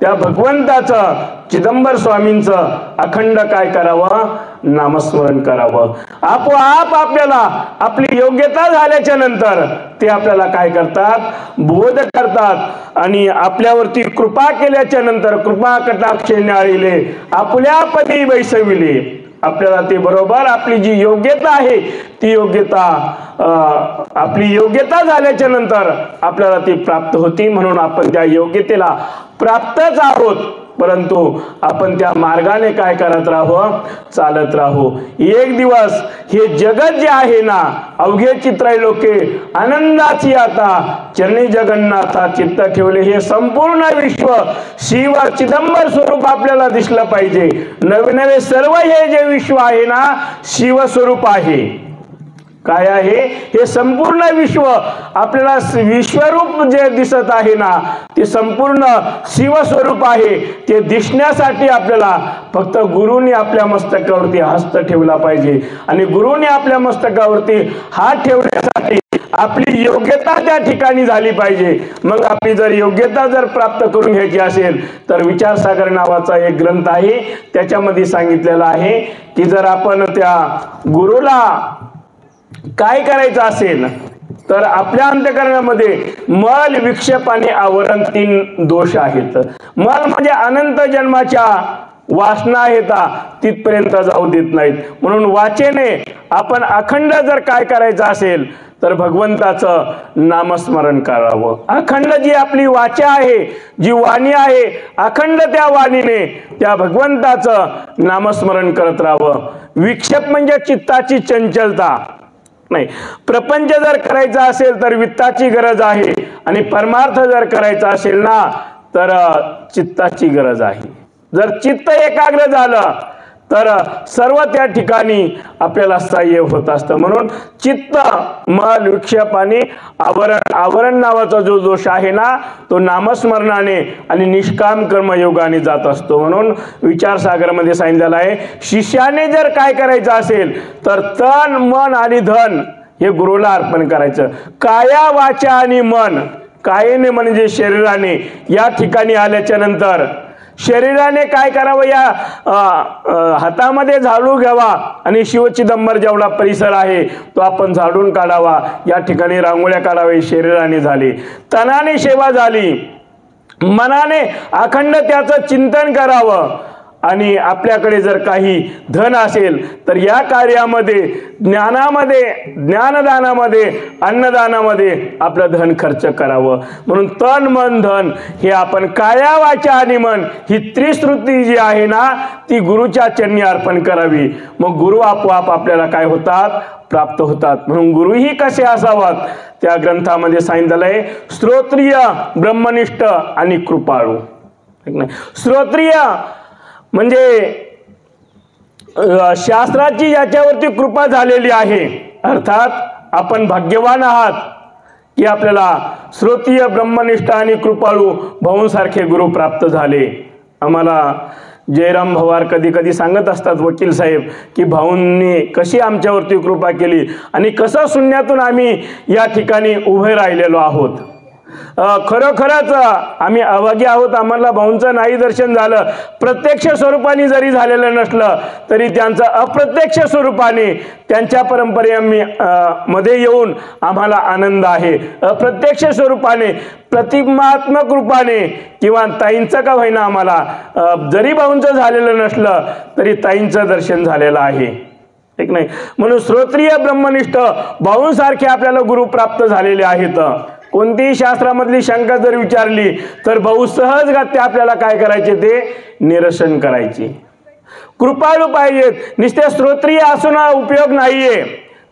त्या भगवंताचं चिदंबर स्वामींचं अखंड काय करावं, नामस्मरण करावं। आपोआप आपल्याला आपली योग्यता झाल्याच्या नंतर ते आपल्याला काय करतात, बोध करतात आणि आपल्यावरती कृपा केल्याच्या नंतर कृपा कटाक्षे न्याळिले आपुल्यापदी बैसविले। आपल्याला ते बरोबर आपली जी योग्यता आहे ती योग्यता आपली योग्यता झाल्याच्या नंतर आपल्याला ती प्राप्त होती। म्हणून आपण त्या योग्यतेला प्राप्तच आहोत, परंतु आपण त्या मार्गाने काय करत राहू, चालत राहू। एक दिवस हे जगत जे आहे ना, अवघे चित्रैलोके आनंदाची आता चरणी जगन्नाथा चित्त ठेवले। हे संपूर्ण विश्व शिव चिदंबर स्वरूप आपल्याला दिसलं पाहिजे। नवे नवे सर्व हे जे विश्व आहे ना, शिव स्वरूप आहे। काय आहे हे संपूर्ण विश्व आपल्याला विश्वरूप जे दिसत आहे ना, ते संपूर्ण शिवस्वरूप आहे। ते दिसण्यासाठी आपल्याला फक्त गुरुनी आपल्या मस्तकावरती हस्त ठेवला पाहिजे आणि गुरुनी आपल्या मस्तकावरती हात ठेवण्यासाठी आपली योग्यता त्या ठिकाणी झाली पाहिजे। मग आपली जर योग्यता जर प्राप्त करून घ्यायची असेल तर विचारसागर नावाचा एक ग्रंथ आहे, त्याच्यामध्ये सांगितलेलं आहे की जर आपण त्या गुरुला काय करायचं असेल तर आपल्या अंतःकरणामध्ये मल विक्षेप आणि आवरण तीन दोष आहेत। मल म्हणजे अनंत जन्माच्या वासना आहेत, तिथपर्यंत जाऊ देत नाहीत। म्हणून वाचेने आपण अखंड जर काय करायचं असेल तर भगवंताचं नामस्मरण करावं। अखंड जी आपली वाचा आहे, जी वाणी आहे, अखंड त्या वाणीने त्या भगवंताचं नामस्मरण करत राहावं। विक्षेप म्हणजे चित्ताची चंचलता नाही। प्रपंच जर करायचा असेल तर वित्ताची गरज आहे आणि परमार्थ जर करायचा असेल ना तर चित्ताची गरज आहे। जर चित्त एकाग्र झालं तर सर्व त्या ठिकाणी आपल्याला सहाय्य होत असतं। म्हणून चित्त मल विक्षेप आणि आवरण नावाचा जो दोष आहे ना, तो नामस्मरणाने आणि निष्काम कर्मयोगाने जात असतो। म्हणून विचारसागरमध्ये सांगितलेलं आहे, शिष्याने जर काय करायचं असेल तर तन मन आणि धन हे गुरुला अर्पण करायचं। काया वाचा आणि मन, कायेने म्हणजे शरीराने या ठिकाणी आल्याच्या नंतर शरीराने काय करावं, या हातामध्ये झाडू घ्यावा आणि शिवचिदंबर जेवढा परिसर आहे तो आपण झाडून काढावा। या ठिकाणी रांगोळ्या काढावे, शरीराने झाली। तनाने सेवा झाली, मनाने अखंड त्याचं चिंतन करावं आणि आपल्याकडे जर काही धन असेल तर या कार्यामध्ये ज्ञानामध्ये, ज्ञानदानामध्ये, अन्नदानामध्ये आपलं धन खर्च करावं। म्हणून तन मन धन हे आपण काया वाचा आणि मन ही त्रिश्रुती जी आहे ना, ती गुरुच्या चरणी अर्पण करावी। मग गुरु आपोआप आपल्याला काय होतात, प्राप्त होतात। म्हणून गुरुही कसे असावात त्या ग्रंथामध्ये सांगितलेलं आहे, श्रोत्रिय, ब्रह्मनिष्ठ आणि कृपाळू। श्रोत्रिय म्हणजे शास्त्राची याच्यावरती कृपा झालेली आहे, अर्थात आपण भाग्यवान आहात की आपल्याला श्रोत्रिय, ब्रह्मनिष्ठ आणि कृपाळू भाऊंसारखे गुरु प्राप्त झाले। आम्हाला जयराम भवार कधी कधी सांगत असतात, वकील साहेब, की भाऊंनी कशी आमच्यावरती कृपा केली आणि कसं शून्यातून आम्ही या ठिकाणी उभे राहिलेलो आहोत। खरोखरच आम्ही अभागी आहोत, आम्हाला भाऊंचं नाही दर्शन झालं। प्रत्यक्ष स्वरूपाने जरी झालेलं नसलं तरी त्यांचं अप्रत्यक्ष स्वरूपाने त्यांच्या परंपरेमध्ये येऊन आम्हाला आनंद आहे। अप्रत्यक्ष स्वरूपाने, प्रतिमात्मक रूपाने किंवा ताईंचं का होईना आम्हाला जरी भाऊंचं झालेलं नसलं तरी ताईंचं दर्शन झालेलं आहे, ठीक नाही। म्हणून श्रोत्रिय, ब्रह्मनिष्ठ भाऊंसारखे आपल्याला गुरु प्राप्त झालेले आहेत। कोणतीही शास्त्रामधली शंका जर विचारली तर भाऊ सहजगत्य आपल्याला काय करायचे, ते निरसन करायचे। कृपाळू पाहिजेत, नुसते श्रोत्रिय असून उपयोग नाहीये।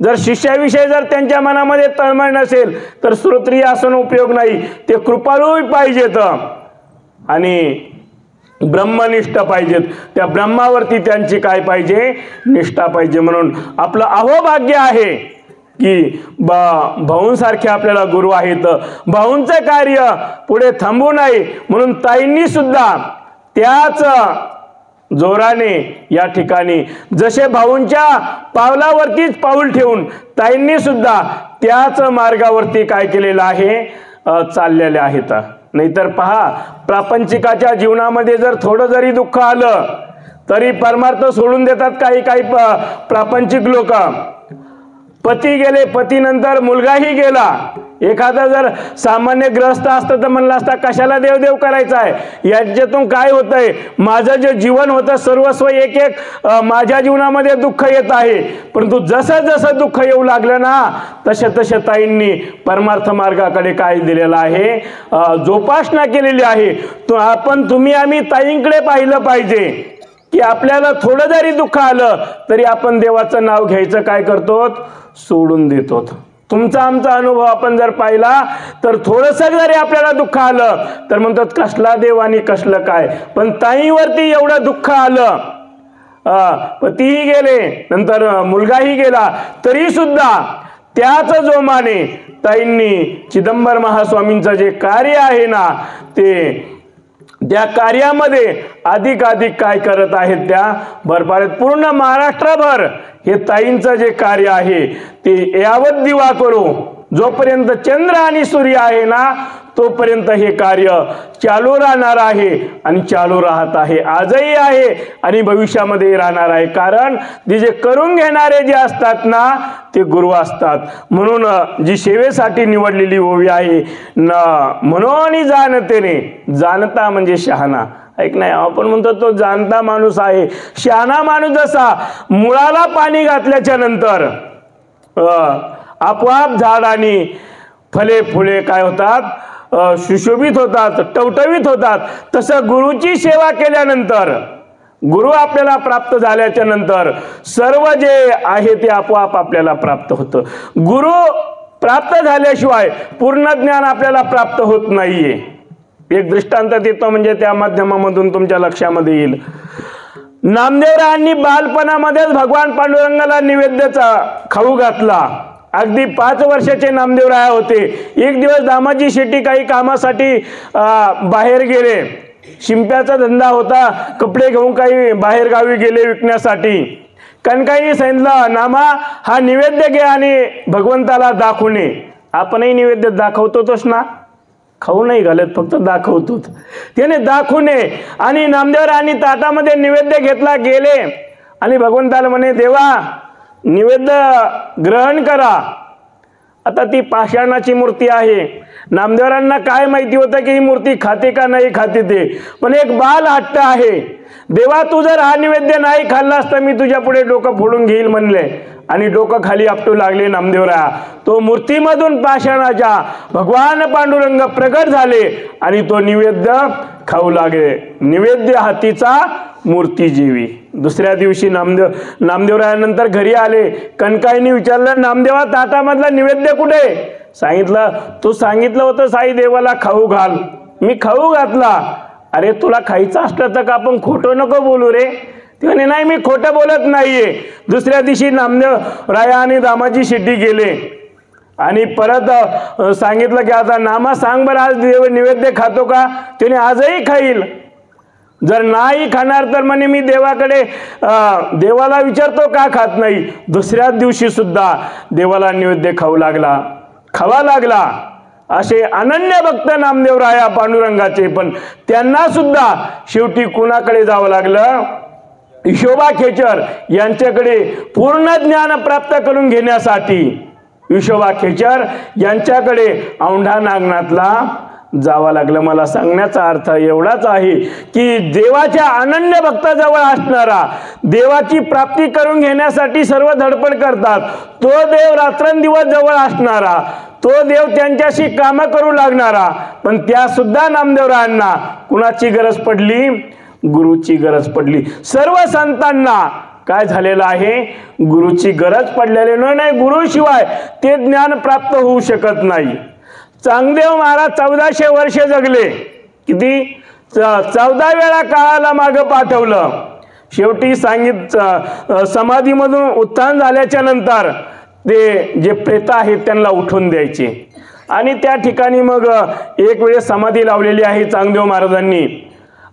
जर शिष्याविषयी जर त्यांच्या मनामध्ये तळमळ नसेल तर श्रोत्रिय असून उपयोग नाही, ते कृपाळू पाहिजेत आणि ब्रह्मनिष्ठ पाहिजेत। त्या ब्रह्मावरती त्यांची काय पाहिजे, निष्ठा पाहिजे। म्हणून आपलं अहोभाग्य आहे की भाऊंसारखे आपल्याला गुरु आहेत। भाऊंचं कार्य पुढे थांबू नये म्हणून ताईंनी सुद्धा त्याच जोराने या ठिकाणी जसे भाऊंच्या पावलावरतीच पाऊल ठेवून ताईंनी सुद्धा त्याच मार्गावरती काय केलेलं आहे, चाललेले आहेत। नाहीतर पहा, प्रापंचिकाच्या जीवनामध्ये जर थोडं जरी दुःख आलं तरी परमार्थ सोडून देतात काही काही प्रापंचिक लोक. पती गेले, पतीनंतर मुलगाही गेला. एखादा जर सामान्य ग्रस्त असतं तर म्हणलं असता कशाला देवदेव करायचा आहे, याच्यातून काय होतंय, माझं जे जीवन होतं सर्वस्व एक एक माझ्या जीवनामध्ये दुःख येत आहे. परंतु जसं जसं दुःख येऊ लागलं ना तसे तसे ताईंनी परमार्थ मार्गाकडे काय दिलेलं आहे, जोपासना केलेली आहे. तुम्ही आम्ही ताईंकडे पाहिलं पाहिजे की आपल्याला थोडं जरी दुःख आलं तरी आपण देवाचं नाव घ्यायचं काय करतो, सोडून देतो. तुमचा आमचा अनुभव आपण जर पाहिला तर थोडंसं जरी आपल्याला दुःख आलं तर म्हणतात कसला देव आणि कसलं काय. पण ताईवरती एवढं दुःख आलं, पतीही गेले, नंतर मुलगाही गेला, तरी सुद्धा त्याच जोमाने ताईंनी चिदंबर महास्वामींचं जे कार्य आहे ना त्या कार्यामध्ये अधिकाधिक काय करत आहेत त्या भरपाडत. पूर्ण महाराष्ट्रभर हे ताईंचं जे कार्य आहे ते यावत दिवा करू, जोपर्यंत चंद्र आणि सूर्य आहे ना तोपर्यंत हे कार्य चालू राहणार आहे आणि चालू राहत आहे, आजही आहे आणि भविष्यामध्ये राहणार आहे. कारण ते जे करून घेणारे जे असतात ना ते गुरु असतात. म्हणून जी सेवेसाठी निवडलेली ओवी आहे म्हणून जाणतेने, जाणता म्हणजे शहाणा, ऐक नाही, आपण म्हणतो तो जाणता माणूस आहे. शहाणा माणूस जसा मुळाला पाणी घातल्याच्या नंतर आपोआप झाड आणि फळे फुले काय होतात, सुशोभित होतात, टवटवीत होतात. तसं गुरुची सेवा केल्यानंतर, गुरु आपल्याला प्राप्त झाल्याच्या नंतर सर्व जे आहे ते आपोआप आपल्याला प्राप्त होतं. गुरु प्राप्त झाल्याशिवाय पूर्ण ज्ञान आपल्याला प्राप्त होत नाहीये. एक दृष्टांत देतो म्हणजे त्या माध्यमामधून तुमच्या लक्षामध्ये येईल. नामदेवरायांनी बालपणामध्येच भगवान पांडुरंगाला निवेद्याचा खाऊ घातला. अगदी 5 वर्षाचे नामदेवराय होते. एक दिवस दामाजी शेट्टी काही कामासाठी बाहेर गेले. शिंप्याचा धंदा होता, कपडे घेऊन काही बाहेर गावी गेले विकण्यासाठी. कणकाईने सांगितलं, नामा हा निवेद्य घे आणि भगवंताला दाखवून ये. आपणही निवेद्य दाखवतोच ना, खाऊ नाही घालत, फक्त दाखवतो. त्याने दाखवून ये आणि नामदेवरायांनी ताटामध्ये निवेद्य घेतला, गेले आणि भगवंताला म्हणे, देवा निवेद्य ग्रहण करा. आता ती पाषाणाची मूर्ती आहे. नामदेवरांना काय माहिती होतं की ही मूर्ती खाते का नाही खाते ते, पण एक बाल हट्ट आहे. देवा तू जर हा निवेद्य नाही खाल्लास तर मी तुझ्या पुढे डोकं फोडून घेईल म्हणले आणि डोकं खाली आपटू लागले नामदेवराय. तो मूर्तीमधून पाषाणाच्या भगवान पांडुरंग प्रगट झाले आणि तो निवेद्य खाऊ लागले. निवेद्य हातीचा मूर्ती जीवी. दुसऱ्या दिवशी नामदेवरायानंतर घरी आले. कणकाईने विचारलं, नामदेवा ताटामधला निवेद्य कुठे? सांगितलं, तू सांगितलं होतं साई देवाला खाऊ घाल, मी खाऊ घातला. अरे तुला खायचं असलं तर का आपण खोटं नको बोलू रे. ते म्हणे, नाही मी खोटं बोलत नाहीये. दुसऱ्या दिवशी नामदेवराया आणि दामाजी शेट्टी गेले आणि परत सांगितलं की आता नामा सांग बरं आज देव निवेद्य खातो का? त्याने आजही खाईल. जर नाही खाणार तर म्हणे मी देवाकडे देवाला विचारतो का खात नाही. दुसऱ्या दिवशी सुद्धा देवाला निवेद्य खावा लागला. असे अनन्य भक्त नामदेवराया पांडुरंगाचे. पण त्यांना सुद्धा शेवटी कुणाकडे जावं लागलं? विशोबा खेचर यांच्याकडे पूर्ण ज्ञान प्राप्त करून घेण्यासाठी विशोबा खेचर यांच्याकडे औंढा नागनाथला जावं लागलं. मला सांगण्याचा अर्थ एवढाच आहे की देवाच्या अनन्य भक्ताजवळ असणारा, देवाची प्राप्ती करून घेण्यासाठी सर्व धडपड करतात, तो देव रात्रंदिवस जवळ असणारा, तो देव त्यांच्याशी काम करू लागणारा. पण त्या सुद्धा नामदेवरायांना कुणाची गरज पडली? गुरुची गरज पडली. सर्व संतांना काय झालेलं आहे? गुरुची गरज पडलेली नाही. गुरुशिवाय ते ज्ञान प्राप्त होऊ शकत नाही. चांगदेव महाराज 1400 वर्ष जगले. किती? 14 वेळा काळाला मागं पाठवलं. शेवटी समाधीमधून उत्थान झाल्याच्या नंतर ते जे प्रेत आहेत त्यांना उठून द्यायचे आणि त्या ठिकाणी मग एक वेळेस समाधी लावलेली आहे चांगदेव महाराजांनी.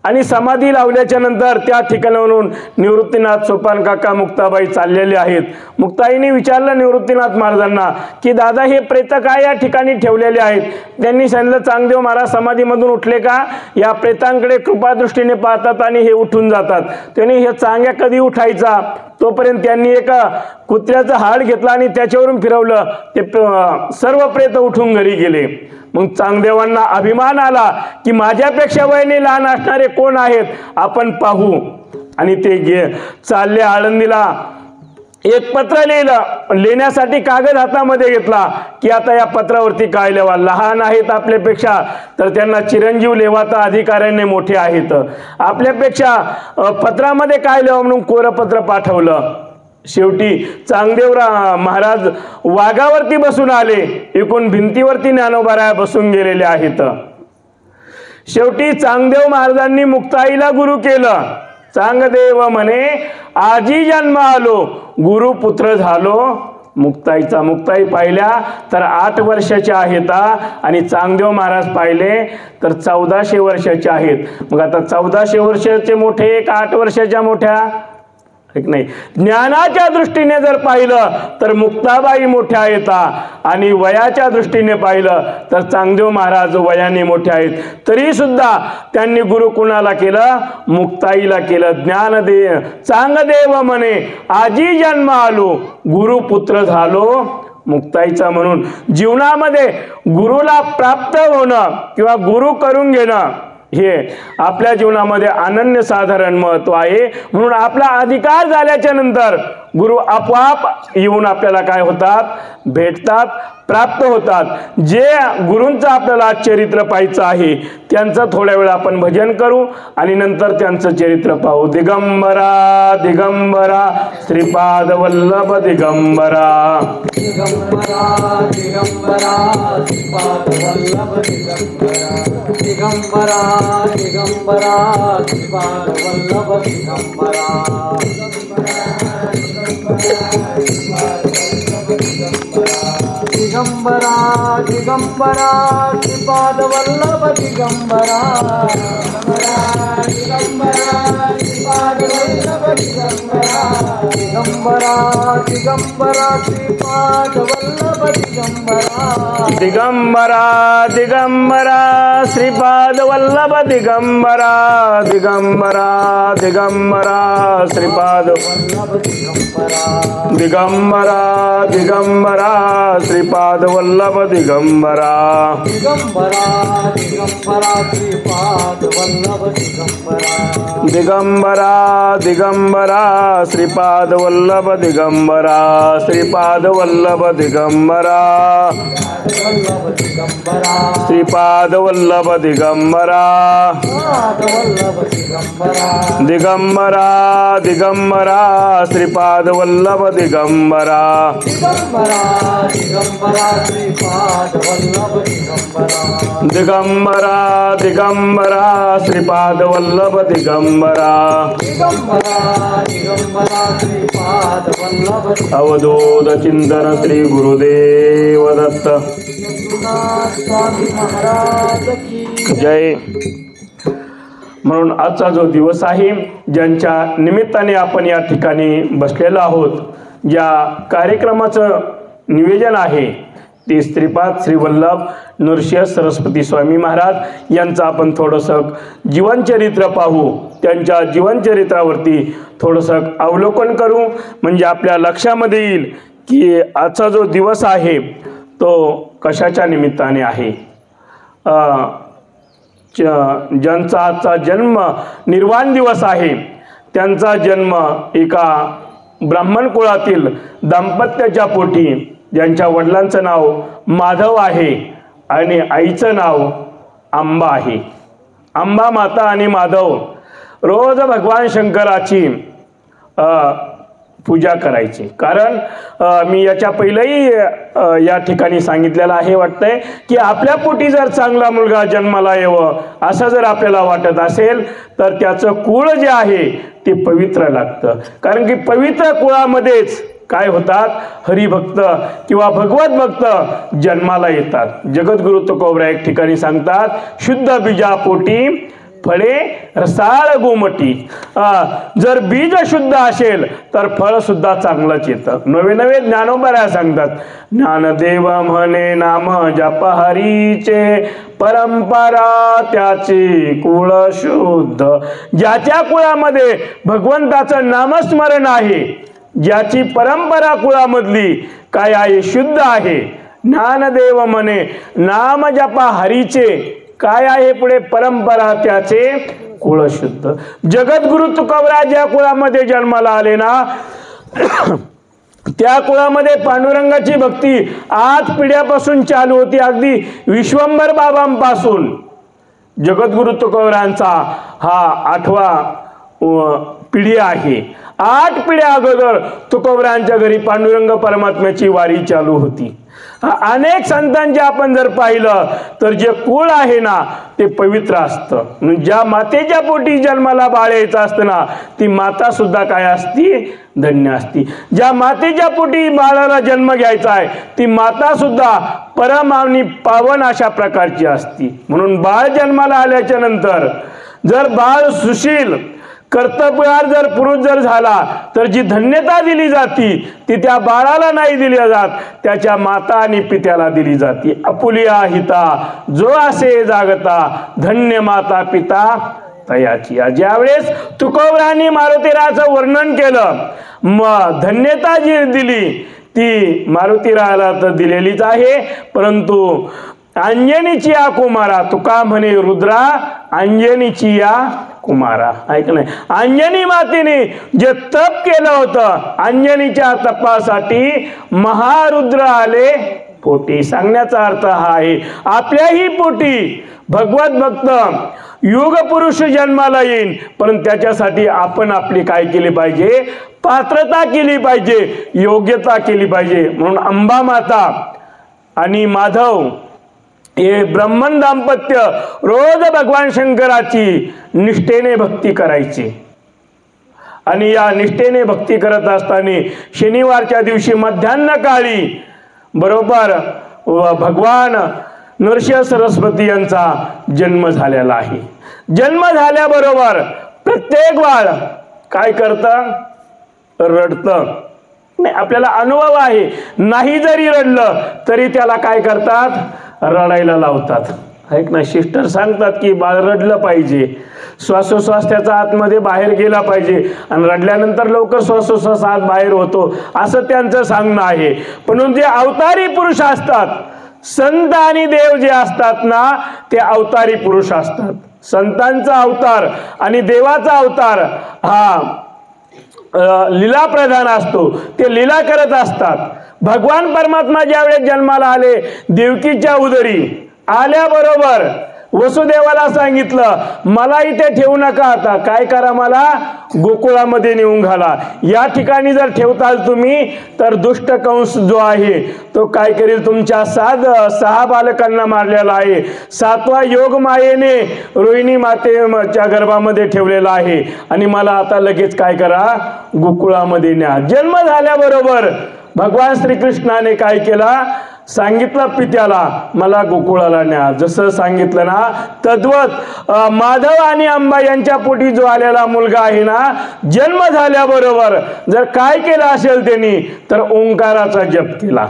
आणि समाधी लावल्याच्या नंतर त्या ठिकाणावरून निवृत्तीनाथ सोपान काका मुक्ताबाई चाललेले आहेत. मुक्ताईने विचारलं निवृत्तीनाथ महाराजांना की दादा हे प्रेत काय या ठिकाणी ठेवलेले आहेत. त्यांनी सांगितलं चांगदेव महाराज समाधीमधून उठले का या प्रेतांकडे कृपादृष्टीने पाहतात आणि हे उठून जातात. त्यांनी हे चांग्या कधी उठायचा तोपर्यंत त्यांनी एका कुत्र्याचं हाड घेतला आणि त्याच्यावरून फिरवलं. ते सर्व प्रेत उठून घरी गेले. मग चांगदेवांना अभिमान आला की माझ्यापेक्षा वयाने लहान असणारे कोण आहेत आपण पाहू. आणि ते चालले आळंदीला. एक पत्र लिहिण्यासाठी कागद हातामध्ये घेतला की आता या पत्रावरती काय लिहावा. लहान आहेत आपल्यापेक्षा तर त्यांना चिरंजीव लेवाता अधिकाऱ्याने मोठे आहेत. आपल्यापेक्षा पत्रामध्ये काय लिहावं म्हणून कोरं पत्र पाठवलं. शेवटी चांगदेव महाराज वाघावरती बसून आले. एकूण भिंतीवरती ज्ञानोबाराया बसून गेलेले आहेत. शेवटी चांगदेव महाराजांनी मुक्ताईला गुरु केलं. चांगदेव म्हणे आजी जन्म आलो गुरु पुत्र झालो मुक्ताईचा. मुक्ताई पाहिल्या तर 8 वर्षाच्या आहेत आणि चांगदेव महाराज पाहिले तर 1400 वर्षाचे आहेत. मग आता 1400 वर्षाचे मोठे का 8 वर्षाच्या मोठ्या नाही. ज्ञानाच्या दृष्टीने जर पाहिलं तर मुक्ताबाई मोठ्या आहेत आणि वयाच्या दृष्टीने पाहिलं तर चांगदेव महाराज वयाने मोठे आहेत. तरी सुद्धा त्यांनी गुरु कुणाला केलं मुक्ताईला केलं. ज्ञानदेव चांगदेव म्हणे आजी जन्म आलो गुरु पुत्र झालो मुक्ताईचा. म्हणून जीवनामध्ये गुरुला प्राप्त होणं किंवा गुरु करून घेणं हे आपल्या जीवनामध्ये अनन्यसाधारण महत्व आहे. म्हणून आपला अधिकार झाल्याच्या नंतर गुरु आपोआप येऊन आपल्याला काय होतात भेटतात प्राप्त होतात. जे गुरूंचं आपल्याला चरित्र पाहायचं आहे त्यांचं थोड्या वेळ आपण भजन करू आणि नंतर त्यांचं चरित्र पाहू. दिगंबरा दिगंबरा श्रीपाद वल्लभ दिगंबरा दिगंबरा दिगंबरा श्रीपाद वल्लभ दिगंबरा दिगंबरा दिगंबरा श्रीपाद वल्लभ दिगंबरा दिगंबरा दिगंबरा श्रीपाद वल्लभ दिगंबरा दिगंबरा श्रीपाद वल्लभ दिगंबरा दिगंबरा दिगंबरा श्रीपाद वल्लभ दिगंबरा दिगंबरा दिगंबरा श्रीपाद वल्लभ दिगंबरा दिगंबरा दिगंबरा श्रीपाद वल्लभ दिगंबरा दिगंबरा दिगंबरा श्रीपाद वल्लभ दिगंबरा दिगंबरा दिगंबरा श्रीपाद वल्लभ दिगंबरा दिगंबरा दिगंबरा श्रीपाद वल्लभ दिगंबरा श्रीपाद वल्लभ दिगंबरा वल्लभ दिगंबरा श्रीपाद वल्लभ दिगंबरा वल्लभ दिगंबरा दिगंबरा दिगंबरा श्रीपाद वल्लभ दिगंबरा दिगंबरा दिगंबरा श्रीपाद वल्लभ दिगंबरा दिगंबरा दिगंबरा श्रीपाद वल्लभ दिगंबरा दिगंबरा दिगंबरा श्रीपाद वल्लभ अवधूत चिंतन श्री गुरुदेव दत्त स्वामी महाराज की जय. म्हणून आजचा जो दिवस आहे ज्यांच्या निमित्ताने आपण या ठिकाणी बसलेलो आहोत ज्या कार्यक्रमाचं नियोजन आहे ते श्रीपाद श्री वल्लभ नृसिंह सरस्वती स्वामी महाराज यांचं आपण थोडंसं जीवनचरित्र पाहू. त्यांच्या जीवनचरित्रावरती थोडंसं अवलोकन करू म्हणजे आपल्या लक्षामध्ये येईल की आजचा जो दिवस आहे तो कशाच्या निमित्ताने आहे. ज्यांचा आजचा जन्म निर्वाण दिवस आहे त्यांचा जन्म एका ब्राह्मण कुळातील दाम्पत्याच्या पोटी ज्यांच्या वडिलांचं नाव माधव आहे आणि आईचं नाव अंबा आहे. अंबा माता आणि माधव रोज भगवान शंकराची पूजा करायची. कारण मी याच्या पहिलेही या ठिकाणी सांगितलेलं आहे वाटतंय की आपल्या पोटी जर चांगला मुलगा जन्माला यावं असं जर आपल्याला वाटत असेल तर त्याचं कुळ जे आहे ते पवित्र लागतं. कारण की पवित्र कुळामध्येच काय होतात हरिभक्त किंवा भगवत भक्त जन्माला येतात. जगद्गुरु तुकोबरा एक ठिकाणी सांगतात शुद्ध बीजापोटी फळे रसाळ गोमटी. जर बीज शुद्ध असेल तर फळ सुद्धा चांगलंच येतं. नवे नवे ज्ञानोबा सांगतात, ज्ञानदेव म्हणे नाम जप हरीचे, परंपरा त्याची कुळ शुद्ध. ज्याच्या कुळामध्ये भगवंताचं नामस्मरण आहे, ज्याची परंपरा कुळामधली काय आहे, शुद्ध आहे. ज्ञानदेव म्हणे नाम जपा हरीचे, काय आहे पुढे, परंपरा त्याचे कुळ शुद्ध. जगद्गुरु तुकोबराज ज्या कुळामध्ये जन्माला आले ना, त्या कुळामध्ये पांडुरंगाची भक्ती 8 पिढ्यापासून चालू होती. अगदी विश्वंभर बाबांपासून जगद्गुरु तुकोबरांचा हा 8वा पिढी आहे. 8 पिढ्या अगोदर तुकोबरांच्या घरी पांडुरंग परमात्म्याची वारी चालू होती. अनेक संतांचे आपण जर पाहिलं तर जे कुळ आहे ना ते पवित्र असतं. ज्या मातेच्या पोटी जन्माला बाळ यायचं असतं ना, ती माता सुद्धा काय असती, धन्य असती. ज्या मातेच्या पोटी बाळाला जन्म घ्यायचा आहे ती माता सुद्धा परम आणि पावन अशा प्रकारची असती. म्हणून बाळ जन्माला आल्याच्या नंतर जर बाळ सुशील कर्तव्यवान जर पुरुष जर झाला तर जी धन्यता दिली जाती ती त्या बाळाला नाही दिली जात, त्याच्या माता आणि पित्याला दिली जाते. आपुलिया हिता जो असे जागता, धन्य माता पिता तयाची. ज्यावेळेस तुकोबरांनी मारुतीराचं वर्णन केलं, धन्यता जी दिली ती मारुतीराला तर दिलेलीच आहे, परंतु अंजनीची या कुमारा, तुका म्हणे रुद्रा अंजनीची या कुमारा. ऐक नाही, अंजनी मातेने जे तप केलं होतं, अंजनीच्या तपासाठी महारुद्र आले पोटी. सांगण्याचा अर्थ हा आहे, आपल्याही पोटी भगवत भक्त युग पुरुष जन्माला येईल, पण त्याच्यासाठी आपण आपली काय केली पाहिजे, पात्रता केली पाहिजे, योग्यता केली पाहिजे. म्हणून अंबा माता आणि माधव हे ब्राह्मण दाम्पत्य रोज भगवान शंकराची निष्ठेने भक्ती करायची. आणि या निष्ठेने भक्ती करत असताना शनिवारच्या दिवशी मध्यान्ह काळी बरोबर भगवान नरसिंह सरस्वती यांचा जन्म झालेला आहे. जन्म झाल्याबरोबर प्रत्येक बाळ काय करतं, रडतं. नाही, आपल्याला अनुभव आहे, नाही जरी रडलं तरी त्याला काय करतात, रडायला लावतात. ऐक ना, सिस्टर सांगतात की बाळ रडलं पाहिजे, श्वासोश्वास त्याचा आतमध्ये बाहेर गेला पाहिजे आणि रडल्यानंतर लवकर श्वासोश्वास आत बाहेर होतो, असं त्यांचं सांगणं आहे. म्हणून जे अवतारी पुरुष असतात, संत आणि देव जे असतात ना ते अवतारी पुरुष असतात. संतांचा अवतार आणि देवाचा अवतार हा लीला प्रधान असतो, ते लीला करत असतात. भगवान परमात्मा ज्यावेळेस जन्माला आले देवकीच्या उदरी आल्याबरोबर वसुदेवाला सांगितलं, मला इथे ठेवू नका, आता काय करा, मला गोकुळामध्ये नेऊन घाला. या ठिकाणी जर ठेवताल तुम्ही तर दुष्ट कंस जो आहे तो काय करेल, तुमच्या 6 बालकांना मारलेला आहे. 7वा योग मायेने रोहिणी मातेच्या गर्भामध्ये ठेवलेला आहे आणि मला आता लगेच काय करा, गोकुळामध्ये न्या. जन्म झाल्याबरोबर भगवान श्रीकृष्णाने काय केला, सांगितलं पित्याला, मला गोकुळाला न्या. जसं सांगितलं ना तद्वत माधव आणि अंबा यांच्या पोटी जो आलेला मुलगा आहे ना, जन्म झाल्याबरोबर जर काय केलं असेल त्यांनी तर ओंकाराचा जप केला.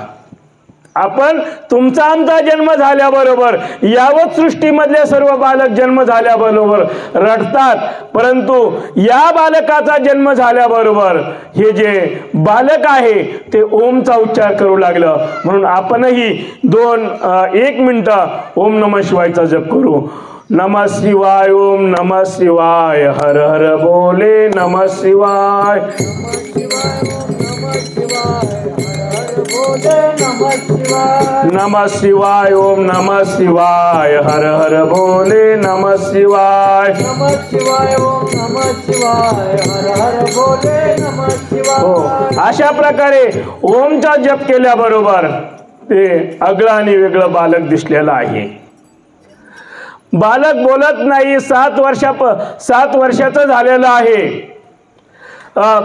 आपण तुमचा आमचा जन्म झाल्याबरोबर यावत सृष्टीमधले सर्व बालक जन्म झाल्याबरोबर रडतात, परंतु या बालकाचा जन्म झाल्याबरोबर हे जे बालक आहे ते ओमचा उच्चार करू लागलं. म्हणून आपणही 1 मिनिटं ओम नमः शिवायचा जप करू. नमः शिवाय, ओम नमः शिवाय, हर हर बोले नमः शिवाय. नमः शिवाय, ओम नमः शिवाय, हर हर बोले नमः शिवाय. नमः शिवाय, ओम नमः शिवाय, हर हर बोले नमः शिवाय. हो, अशा प्रकारे ओमचा जप केल्याबरोबर ते आगळं आणि वेगळं बालक दिसलेलं आहे. बालक बोलत नाही, 7 वर्षाचं झालेलं आहे.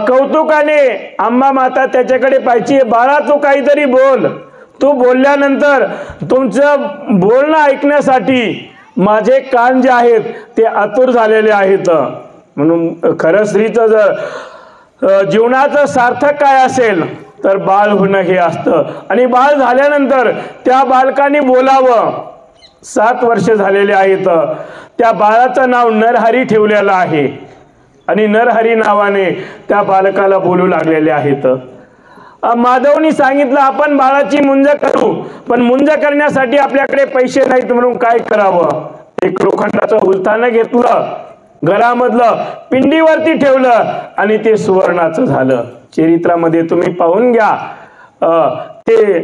कौतुकाने अंबा माता त्याच्याकडे पाहिजे, बाळा तू काहीतरी बोल. तू बोलल्यानंतर तुमचं बोलणं ऐकण्यासाठी माझे कान जे आहेत ते आतुर झालेले आहेत. म्हणून खरं स्त्रीचं जर जीवनाचं सार्थक काय असेल तर बाळ होणं हे असतं. आणि बाळ झाल्यानंतर त्या बालकाने बोलावं. 7 वर्ष झालेले आहेत. त्या बाळाचं नाव नरहरी ठेवलेलं आहे आणि नरहरी नावाने त्या बालकाला बोलू लागलेले आहेत. माधवनी सांगितलं आपण बाळाची मुंज करू, पण मुंज करण्यासाठी आपल्याकडे पैसे नाहीत, म्हणून काय करावं. एक लोखंडाचं उलथानं घेतलं, घरामधलं पिंडीवरती ठेवलं आणि ते सुवर्णाचं झालं. चरित्रामध्ये तुम्ही पाहून घ्या. ते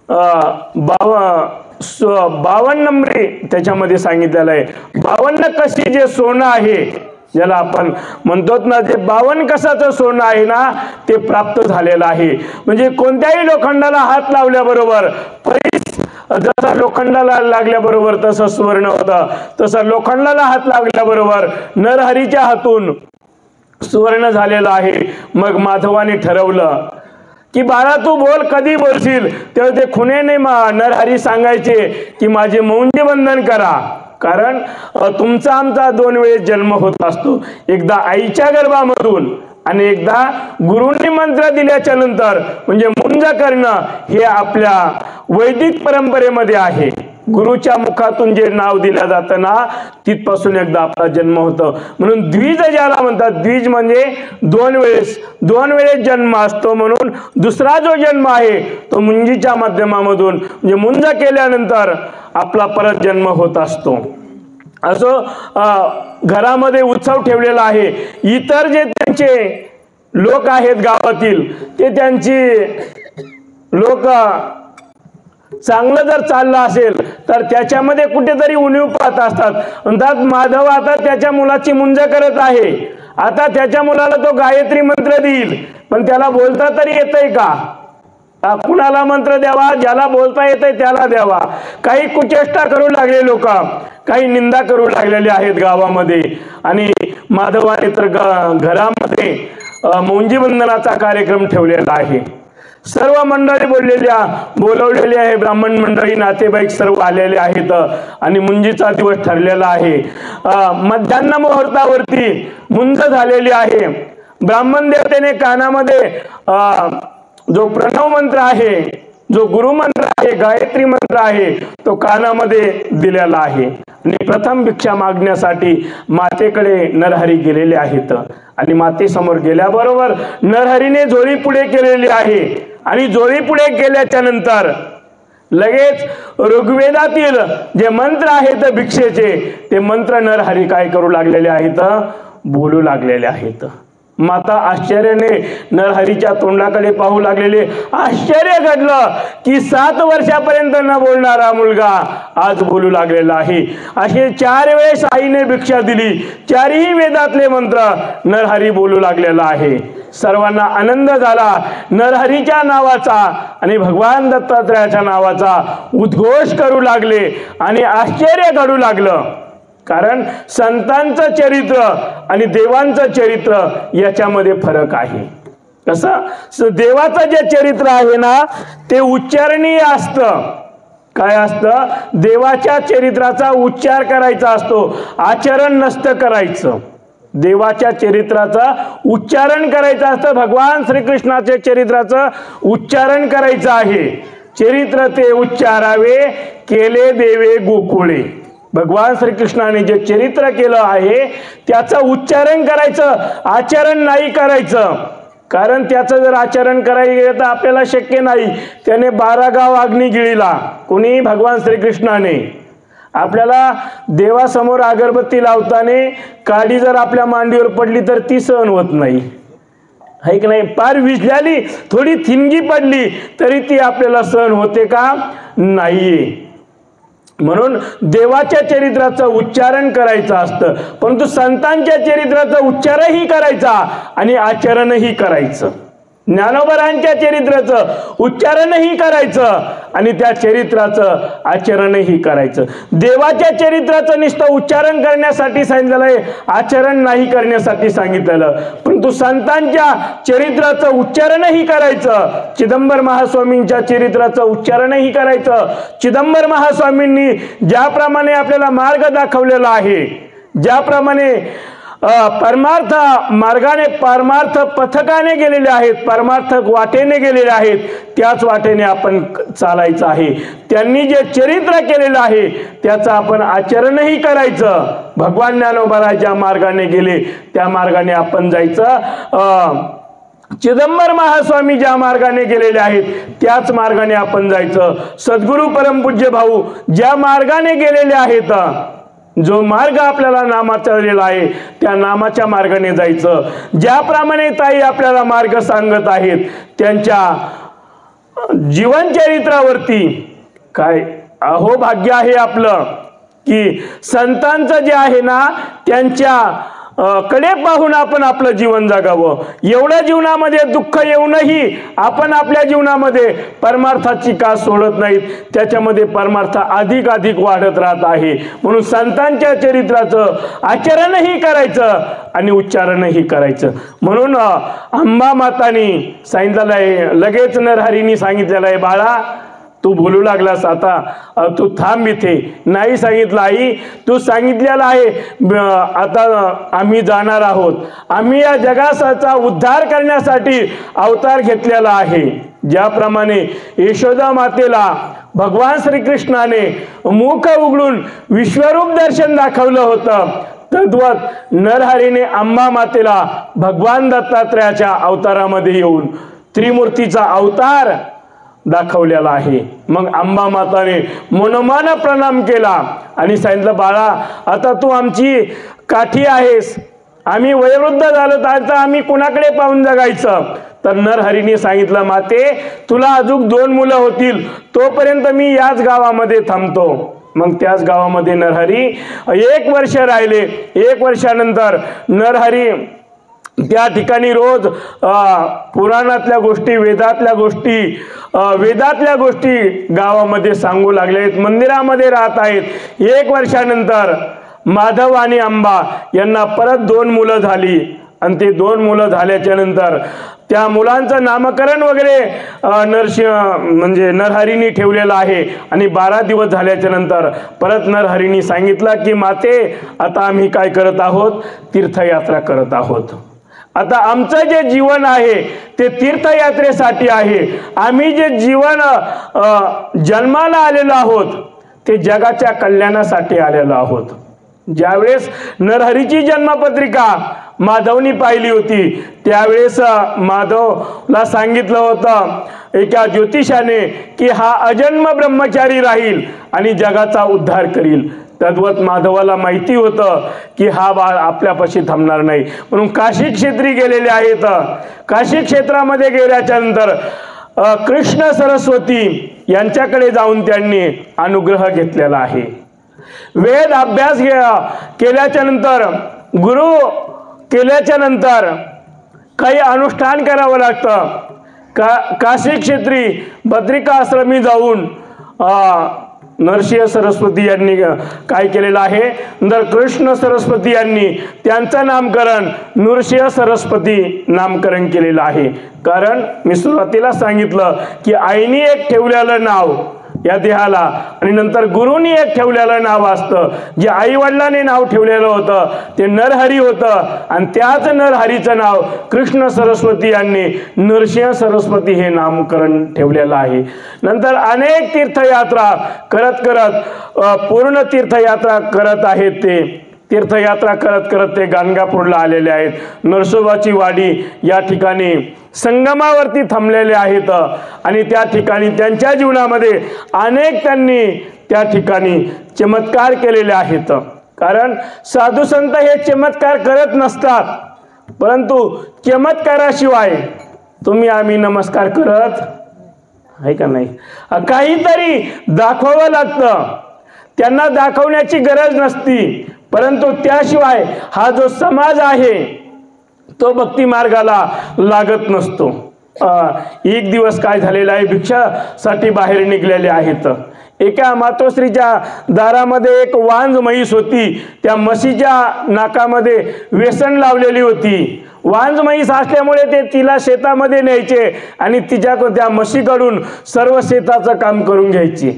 52 नंबरी त्याच्यामध्ये सांगितलेलं आहे. 52 कशी जे सोनं आहे, ज्याला आपण म्हणतो ना, जे 52 कसाचं सोनं आहे ना, ते प्राप्त झालेलं आहे. म्हणजे कोणत्याही लोखंडाला हात लावल्याबरोबर जसं लोखंडाला लागल्याबरोबर तसं सुवर्ण होतं, तसं लोखंडाला हात लागल्याबरोबर नरहरीच्या हातून सुवर्ण झालेलं आहे. मग माधवाने ठरवलं की बाळा तू बोल, कधी बोलशील. तेव्हा ते खुणेने नरहरी सांगायचे की माझे मौंजीबंधन करा, कारण तुमचा आमचा 2 वेळेस जन्म होत असतो. एकदा आईच्या गर्भामधून आणि एकदा गुरूंनी मंत्र दिल्याच्या नंतर. म्हणजे मुंज करणं हे आपल्या वैदिक परंपरेमध्ये आहे. गुरुच्या मुखातून जे नाव दिलं जातं ना, तिथपासून एकदा आपला जन्म होतो. म्हणून द्विज ज्याला म्हणतात, द्विज म्हणजे 2 वेळेस जन्म असतो. म्हणून दुसरा जो जन्म आहे तो मुंजीच्या माध्यमामधून, म्हणजे मुंज केल्यानंतर आपला परत जन्म होत असतो. असो घरामध्ये उत्सव ठेवलेला आहे. इतर जे त्यांचे लोक आहेत गावातील, ते त्यांची लोक चांगलं जर चाललं असेल तर त्याच्यामध्ये कुठेतरी उणीव पाहत असतात. म्हणतात माधव आता त्याच्या मुलाची मुंज करत आहे, आता त्याच्या मुलाला तो गायत्री मंत्र देईल, पण त्याला बोलता तरी येतंय का? कुणाला मंत्र द्यावा? ज्याला बोलता येतंय त्याला द्यावा. काही कुचेष्टा करू लागले लोक, काही निंदा करू लागलेले आहेत गावामध्ये. आणि माधवाने तर घरामध्ये मौंजीबंधनाचा कार्यक्रम ठेवलेला आहे. सर्व मंडळी बोलवलेली आहे. ब्राह्मण मंडळी, नातेवाईक सर्व आलेले आहेत आणि मुंजीचा दिवस ठरलेला आहे. मध्यान्ह मुहूर्तावरती मुंज झालेली आहे. ब्राह्मण देवतेने कानामध्ये जो प्रणव मंत्र आहे, जो गुरुमंत्र आहे, गायत्री मंत्र आहे, तो कानामध्ये दिलेला आहे. आणि प्रथम भिक्षा मागण्यासाठी मातेकडे नरहरी गेलेले आहेत. आणि मातेसमोर गेल्याबरोबर नरहरीने जोडी पुढे केलेली आहे. आणि जोडी पुढे केल्याच्या नंतर लगेच ऋग्वेदातील जे मंत्र आहेत भिक्षेचे, ते मंत्र नरहरी काय करू लागलेले आहेत? बोलू लागलेले आहेत. माता आश्चर्याने नरहरीच्या तोंडाकडे पाहू लागलेले. आश्चर्य घडलं की 7 वर्षापर्यंत न बोलणारा मुलगा आज बोलू लागलेला आहे. असे 4 वेळेस आईने भिक्षा दिली. 4ही वेदातले मंत्र नरहरी बोलू लागलेला आहे. सर्वांना आनंद झाला. नरहरीच्या नावाचा आणि भगवान दत्तात्रयाच्या नावाचा उद्घोष करू लागले आणि आश्चर्य घडू लागलं. कारण संतांचं चरित्र आणि देवांचं चरित्र याच्यामध्ये फरक आहे. कसं देवाचं जे चरित्र आहे ना, ते उच्चारणीय असतं. काय असतं? देवाच्या चरित्राचा उच्चार करायचा असतो, आचरण नसतं करायचं. देवाच्या चरित्राचा उच्चारण करायचं असतं. भगवान श्रीकृष्णाच्या चरित्राचं उच्चारण करायचं आहे. चरित्र ते उच्चारावे, केले देवे गोकुळे. भगवान श्रीकृष्णाने जे चरित्र केलं आहे त्याचं उच्चारण करायचं, आचरण नाही करायचं. कारण त्याचं जर आचरण करायला गेलं तर आपल्याला शक्य नाही. त्याने 12 गाव अग्नी गिळला. कोणी? भगवान श्रीकृष्णाने. आपल्याला देवासमोर अगरबत्ती लावताना काडी जर आपल्या मांडीवर पडली तर ती सहन होत नाही, है की नाही? पार विजल्याली थोडी थिनगी पडली तरी ती आपल्याला सहन होते का? नाही. म्हणून देवाच्या चरित्राचं उच्चारण करायचं असतं, परंतु संतांच्या चरित्राचा उच्चारही करायचा आणि आचरणही करायचं. ज्ञानोबरांच्या चरित्राचं उच्चारणही करायचं आणि त्या चरित्राचं आचरणही करायचं. देवाच्या चरित्राचं नुसतं उच्चारण करण्यासाठी सांगितलेलं आहे, आचरण नाही करण्यासाठी सांगितलेलं. परंतु संतांच्या चरित्राचं उच्चारणही करायचं, चिदंबर महास्वामींच्या चरित्राचं उच्चारणही करायचं. चिदंबर महास्वामींनी ज्याप्रमाणे आपल्याला मार्ग दाखवलेला आहे, ज्याप्रमाणे परमार्थ मार्गाने परमार्थ पथकाने गेलेले आहेत, परमार्थ वाटेने गेलेले आहेत, त्याच वाटेने आपण चालायचं आहे. त्यांनी जे चरित्र केलेलं आहे त्याचं आपण आचरणही करायचं. भगवान ज्ञानोबा ज्या मार्गाने गेले त्या मार्गाने आपण जायचं. चिदंबर महास्वामी ज्या मार्गाने गेलेले आहेत त्याच मार्गाने आपण जायचं. सद्गुरू परमपूज्य भाऊ ज्या मार्गाने गेलेले आहेत, जो मार्ग आपल्याला नामाचा दिलेला आहे त्या नामाच्या मार्गाने जायचं. ज्याप्रमाणे ताई आपल्याला मार्ग सांगत आहेत त्यांच्या जीवनचरित्रावरती काय अहोभाग्य आहे आपलं की संतांचं जे आहे ना त्यांच्या कडे पाहून आपण आपलं जीवन जगावं. एवढं जीवनामध्ये दुःख येऊनही आपण आपल्या जीवनामध्ये परमार्थाची का सोडत नाहीत, त्याच्यामध्ये परमार्थ अधिक अधिक वाढत राहत आहे. म्हणून संतांच्या चरित्राचं आचरणही करायचं आणि उच्चारणही करायचं. म्हणून अंबा मातानी सांगितलेलं आहे, लगेच नरहरीनी सांगितलेलं आहे, बाळा तू बोलू लागलास आता तू थांब इथे. नाही सांगितलं, आई तू सांगितलेलं आहे आता आम्ही जाणार आहोत, आम्ही या जगाचा उद्धार करण्यासाठी अवतार घेतलेला आहे. ज्याप्रमाणे यशोदा मातेला भगवान श्रीकृष्णाने मुख उघडून विश्वरूप दर्शन दाखवलं होतं, तद्वत नरहरीने अंबा मातेला भगवान दत्तात्रयाच्या अवतारामध्ये येऊन त्रिमूर्तीचा अवतार दाखवलेला आहे. मग अंबा माताने मनोमन प्रणाम केला आणि सांगितलं, बाळा आता तू आमची काठी आहेस, आम्ही वयोवृद्ध झालो तर आता आम्ही कुणाकडे पाहून जगायचं. तर नरहरीने सांगितलं, माते तुला अजून 2 मुलं होतील, तोपर्यंत मी याच गावामध्ये थांबतो. मग त्याच गावामध्ये नरहरी 1 वर्ष राहिले. 1 वर्षानंतर नरहरी त्या ठिकाणी रोज पुराणातल्या गोष्टी, वेदातल्या गोष्टी गावामध्ये सांगू लागले, मंदिरामध्ये राहत आहेत. 1 वर्षानंतर माधव आणि अंबा यांना परत 2 मुलं झाली आणि ते 2 मुलं झाल्याच्या नंतर त्या मुलांचं नामकरण वगैरे नरहरीने ठेवलेलं आहे. आणि 12 दिवस झाल्याच्या नंतर परत नरहरीने सांगितलं की माते आता आम्ही काय करत आहोत, तीर्थयात्रा करत आहोत. आता आमचं जे जीवन आहे ते तीर्थयात्रेसाठी आहे. आम्ही जे जीवन जन्माला आलेलो आहोत ते जगाच्या कल्याणासाठी आलेलो आहोत. ज्यावेळेस नरहरीची जन्मपत्रिका माधवनी पाहिली होती त्यावेळेस माधवला सांगितलं होतं एका ज्योतिषाने की हा अजन्म ब्रह्मचारी राहील आणि जगाचा उद्धार करील. तद्वत माधवाला माहिती होतं की हा बाळ आपल्यापाशी थांबणार नाही, म्हणून काशी क्षेत्री गेलेले आहेत. काशी क्षेत्रामध्ये गेल्याच्या नंतर कृष्ण सरस्वती यांच्याकडे जाऊन त्यांनी अनुग्रह घेतलेला आहे. वेद अभ्यास केल्याच्या नंतर, गुरु केल्याच्या नंतर काही अनुष्ठान करावं लागतं. काशी क्षेत्री बद्रिका आश्रमी जाऊन नरसिंह सरस्वती यांनी काय केलेलं आहे, नंतर कृष्ण सरस्वती यांनी त्यांचं नामकरण नृसिंह सरस्वती नामकरण केलेलं आहे. कारण मी सुरुवातीला सांगितलं की आईने एक ठेवलेलं नाव या देहाला आणि नंतर गुरुनी एक ठेवलेलं नाव असतं. जे आई वडिलांनी नाव ठेवलेलं होतं ते नरहरी होतं आणि त्याच नरहरीचं नाव कृष्ण सरस्वती यांनी नरसिंह सरस्वती हे नामकरण ठेवलेलं आहे. नंतर अनेक तीर्थयात्रा करत पूर्ण तीर्थयात्रा करत आहेत. ते तीर्थयात्रा करत ते गाणगापूरला आलेले आहेत. नरसोबाची वाडी या ठिकाणी संगमावरती थांबलेले आहेत आणि त्या ठिकाणी त्यांच्या जीवनामध्ये अनेक त्यांनी त्या ठिकाणी चमत्कार केलेले आहेत. कारण साधू संत हे चमत्कार करत नसतात, परंतु चमत्काराशिवाय आम्ही नमस्कार करत आहे का नाही, काहीतरी दाखवावं लागतं. त्यांना दाखवण्याची गरज नसती, परंतु त्याशिवाय हा जो समाज आहे तो भक्ती मार्गाला लागत नसतो. एक दिवस काय झालेला आहे, भिक्षासाठी बाहेर निघलेले आहेत. एका मातोश्रीच्या दारामध्ये एक वांज म्हैस होती. त्या म्हशीच्या नाकामध्ये व्यसन लावलेली होती. वांज म्हैस असल्यामुळे ते तिला शेतामध्ये न्यायचे आणि त्या म्हशीकडून सर्व शेताचं काम करून घ्यायचे.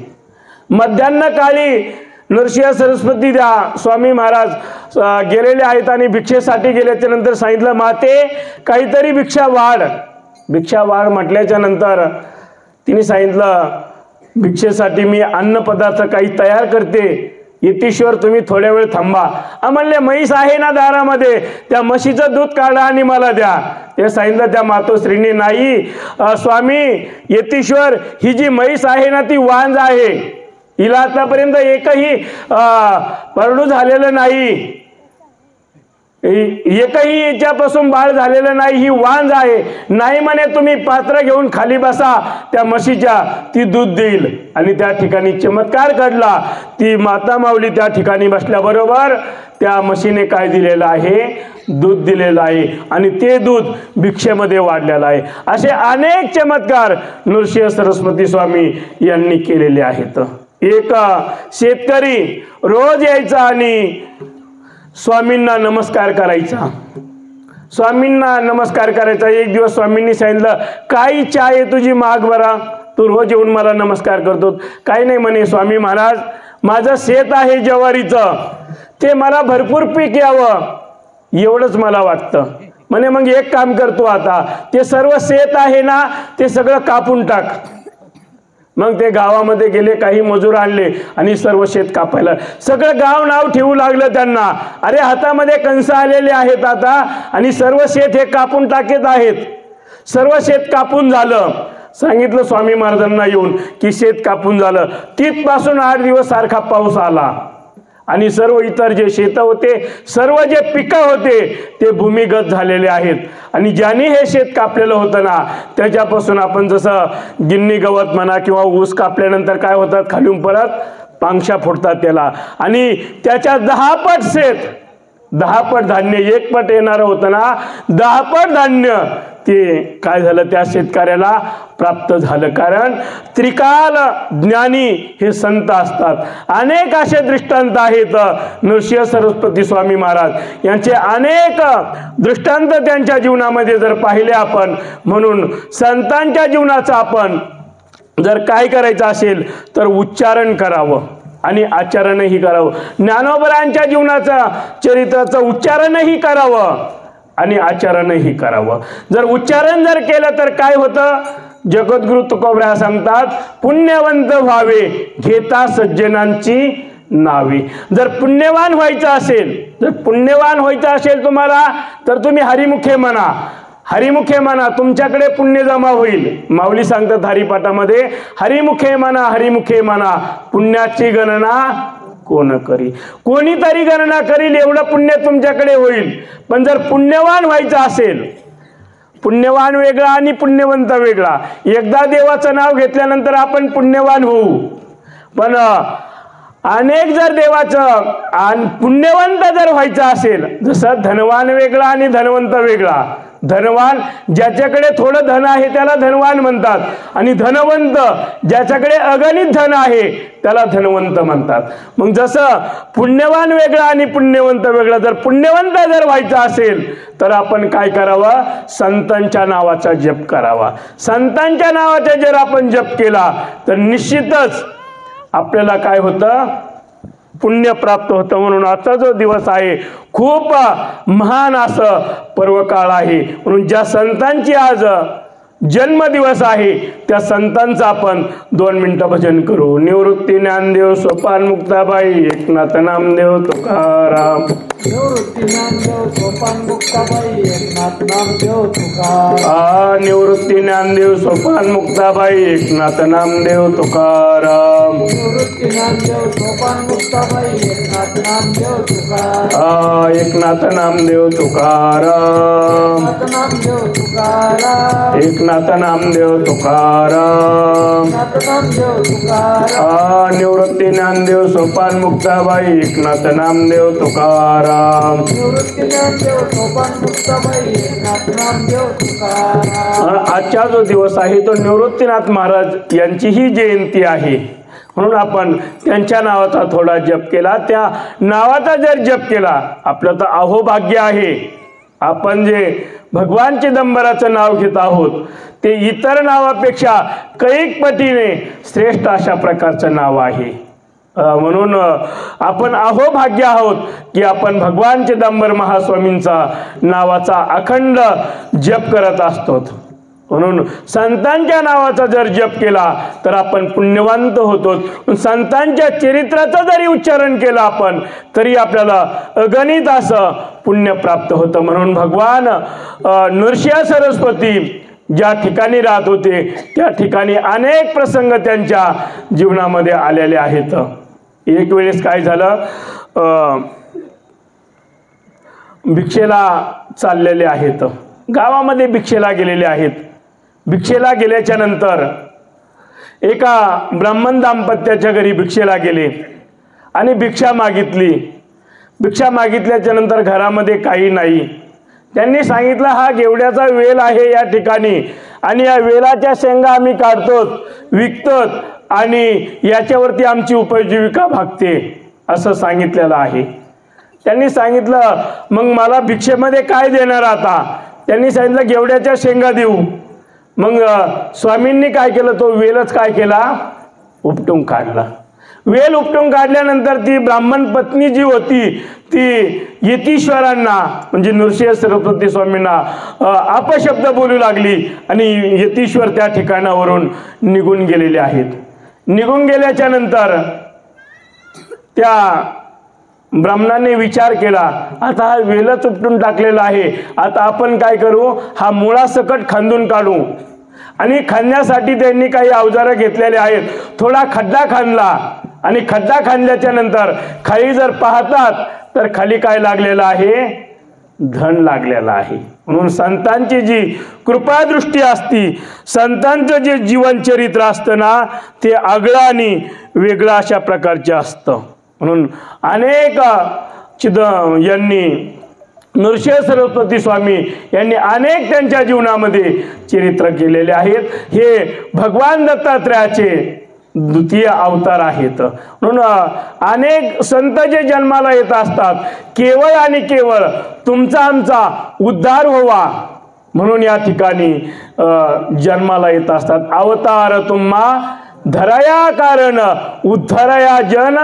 मध्यान्ह काळी नरसिंह सरस्वती स्वामी महाराज गेलेले आहेत आणि भिक्षेसाठी गेल्याच्या नंतर सांगितलं, माते काहीतरी भिक्षा वाढ म्हटल्याच्या नंतर तिने सांगितलं, भिक्षेसाठी मी अन्न पदार्थ काही तयार करते, यतीश्वर तुम्ही थोड्या वेळ थांबा. म्हणले म्हैस आहे ना दारामध्ये, त्या म्हशीचं दूध काढा आणि मला द्या. ते सांगितलं त्या मातोश्रीने, नाही स्वामी यतीश्वर, ही जी म्हैस आहे ना ती वांज आहे, हिला आतापर्यंत एकही परडू झालेलं नाही, एकही याच्यापासून बाळ झालेलं नाही, ही वांज आहे. नाही म्हणे, तुम्ही पात्र घेऊन खाली बसा त्या म्हशीच्या, ती दूध देईल. आणि त्या ठिकाणी चमत्कार घडला. ती माता माऊली त्या ठिकाणी बसल्याबरोबर त्या म्हशीने काय दिलेलं आहे, दूध दिलेलं आहे आणि ते दूध भिक्षेमध्ये वाढलेलं आहे. असे अनेक चमत्कार नृसिंह सरस्वती स्वामी यांनी केलेले आहेत. एक शेतकरी रोज यायचा आणि स्वामींना नमस्कार करायचा. एक दिवस स्वामींनी सांगितलं, काय इच्छा आहे तुझी माग बरा, तू रोज येऊन मला नमस्कार करतो. काही नाही म्हणे स्वामी महाराज, माझं शेत आहे ज्वारीचं, ते मला भरपूर पीक यावं एवढंच मला वाटतं. म्हणे मग एक काम करतो, आता ते सर्व शेत आहे ना ते सगळं कापून टाक. मग ते गावामध्ये गेले, काही मजूर आणले आणि सर्व शेत कापायला. सगळं गाव नाव ठेवू लागलं त्यांना, अरे हातामध्ये कंस आलेले आहेत आता आणि सर्व शेत हे कापून टाकत आहेत. सर्व शेत कापून झालं. सांगितलं स्वामी महाराजांना येऊन की शेत कापून झालं. तिथपासून 8 दिवस सारखा पाऊस आला आणि सर्व इतर जे शेत होते, सर्व जे पिकं होते ते भूमिगत झालेले आहेत. आणि ज्यांनी हे शेत कापलेलं होतं ना, त्याच्यापासून आपण जसं गिन्नी गवत म्हणा किंवा ऊस कापल्यानंतर काय होतात, खालून परत पांगशा फुटतात त्याला, आणि त्याच्या 10 पट शेत, 10 पट धान्य, 1 पट येणारं होतं ना, 10 पट धान्य ते काय झालं, त्या शेतकऱ्याला प्राप्त झालं. कारण त्रिकाल ज्ञानी हे संत असतात. अनेक असे दृष्टांत आहेत. नृसिंह सरस्वती स्वामी महाराज यांचे अनेक दृष्टांत त्यांच्या जीवनामध्ये जर पाहिले आपण. म्हणून संतांच्या जीवनाचं आपण जर काय करायचं असेल तर उच्चारण करावं आणि आचरणही करावं. ज्ञानोबरांच्या जीवनाचं चरित्राचं उच्चारणही करावं आणि आचरणही करावं. जर उच्चारण जर केलं तर काय होतं, जगद्गुरु तुकोबरा सांगतात, पुण्यवंत व्हावे घेता सज्जनांची नावे. जर पुण्यवान व्हायचं असेल तुम्हाला, तर तुम्ही हरिमुखे म्हणा, तुमच्याकडे पुण्य जमा होईल. माऊली सांगतात हरिपाठामध्ये, हरिमुखे म्हणा, पुण्याची गणना कोण करी. कोणीतरी गणना करील एवढं पुण्य तुमच्याकडे होईल. पण जर पुण्यवान व्हायचं असेल, पुण्यवान वेगळा आणि पुण्यवंत वेगळा. एकदा देवाचं नाव घेतल्यानंतर आपण पुण्यवान होऊ, पण अनेक जर देवाचं आणि पुण्यवंत जर व्हायचं असेल, जसं धनवान वेगळा आणि धनवंत वेगळा. धनवान ज्याच्याकडे थोडं धन आहे त्याला धनवान म्हणतात, आणि धनवंत ज्याच्याकडे अगणित धन आहे त्याला धनवंत म्हणतात. मग जसं पुण्यवान वेगळा आणि पुण्यवंत वेगळा, जर पुण्यवंत जर व्हायचं असेल तर आपण काय करावं, संतांच्या नावाचा जप करावा. संतांच्या नावाचा जर आपण जप केला तर निश्चितच आपल्याला काय होतं, पुण्य प्राप्त होतं. म्हणून आजचा जो दिवस आहे खूप महान असं पर्वकाळ आहे. म्हणून ज्या संतांची आज जन्मदिवस आहे त्या संतांचं आपण 2 मिनिटं भजन करू. निवृत्ती ज्ञानदेव सोपान मुक्ताबाई, एकनाथ नामदेव तुकाराम. निवृत्ती ज्ञानदेव सोपान मुक्ताबाई, एकनाथ नामदेव तुकाराम. निवृत्ती ज्ञानदेव सोपान मुक्ताबाई, एकनाथ नामदेव तुकाराम. निवृत्ती ज्ञानदेव सोपान मुक्ताबाई, एकनाथ नामदेव तुकाराम. एकनाथ नामदेव तुकाराम. एकनाथ नामदेव तुकाराम. एकनाथ नामदेव तुकाराम, नामदेव तुकाराम, निवृत्ती ज्ञानदेव सोपान मुक्ताबाई एकनाथ नामदेव तुकाराम, निवृत्ती ज्ञानदेव सोपान मुक्ताबाई एकनाथ नामदेव तुकाराम. आजचा जो दिवस आहे तो निवृत्तीनाथ महाराज यांचीही जयंती आहे, म्हणून आपण त्यांच्या नावाचा थोडा जप केला. त्या नावाचा जर जप केला आपलं तर अहोभाग्य आहे. आपण जे भगवान चिदंबराचं नाव घेत आहोत ते इतर नावापेक्षा कैक पटीने श्रेष्ठ अशा प्रकारचं नाव आहे. म्हणून आपण अहोभाग्य आहोत की आपण भगवान चिदंबर महास्वामींचा नावाचा अखंड जप करत असतो. म्हणून संतांच्या नावाचा जर जप केला तर आपण पुण्यवंत होतो. संतांच्या चरित्राचा जरी उच्चारण केला आपण तरी आपल्याला अगणित असं पुण्य प्राप्त होतं. म्हणून भगवान नृसिंह सरस्वती ज्या ठिकाणी राहत होते त्या ठिकाणी अनेक प्रसंग त्यांच्या जीवनामध्ये आलेले आहेत. एक वेळेस काय झालं, भिक्षेला चाललेले आहेत, गावामध्ये भिक्षेला गेलेले आहेत. भिक्षेला गेल्याच्या नंतर एका ब्राह्मण दाम्पत्याच्या घरी भिक्षेला गेले आणि भिक्षा मागितली. भिक्षा मागितल्याच्या नंतर घरामध्ये काही नाही. त्यांनी सांगितलं हा गेवड्याचा वेल आहे या ठिकाणी आणि या वेलाच्या शेंगा आम्ही काढतो विकतो आणि याच्यावरती आमची उपजीविका भागते असं सांगितलेलं आहे. त्यांनी सांगितलं मग मला भिक्षेमध्ये काय देणार आता. त्यांनी सांगितलं गेवड्याच्या शेंगा देऊ. मग स्वामींनी काय केलं, तो वेलच काय केला, उपटून काढला. वेल उपटून काढल्यानंतर ती ब्राह्मण पत्नी जी होती ती यतीश्वरांना म्हणजे नृसिंह सरस्वती स्वामींना अपशब्द बोलू लागली आणि यतीश्वर त्या ठिकाणावरून निघून गेलेले आहेत. निघून गेल्याच्या नंतर त्या ब्राह्मणाने विचार केला आता हा वेलच उपटून टाकलेला आहे, आता आपण काय करू, हा मुळासकट खांदून काढू. आणि खांदण्यासाठी त्यांनी काही अवजारं घेतलेले आहेत. थोडा खड्डा खांदला आणि खड्डा खांदल्याच्या नंतर खाली जर पाहतात तर खाली काय लागलेलं आहे, धन लागलेलं आहे. म्हणून संतांची जी कृपादृष्टी असती, संतांचं जे जीवनचरित्र असतं ना ते आगळं आणि वेगळं अशा प्रकारचे असतं. म्हणून अनेक यांनी नृसिंह सरस्वती स्वामी यांनी अनेक त्यांच्या जीवनामध्ये चरित्र केलेले आहेत. हे भगवान दत्तात्रयाचे द्वितीय अवतार आहेत. म्हणून अनेक संत जे जन्माला येत असतात केवळ आणि केवळ तुमचा आमचा उद्धार व्हावा म्हणून या ठिकाणी जन्माला येत असतात. अवतार तुम्हा धराया कारण उद्धरया जन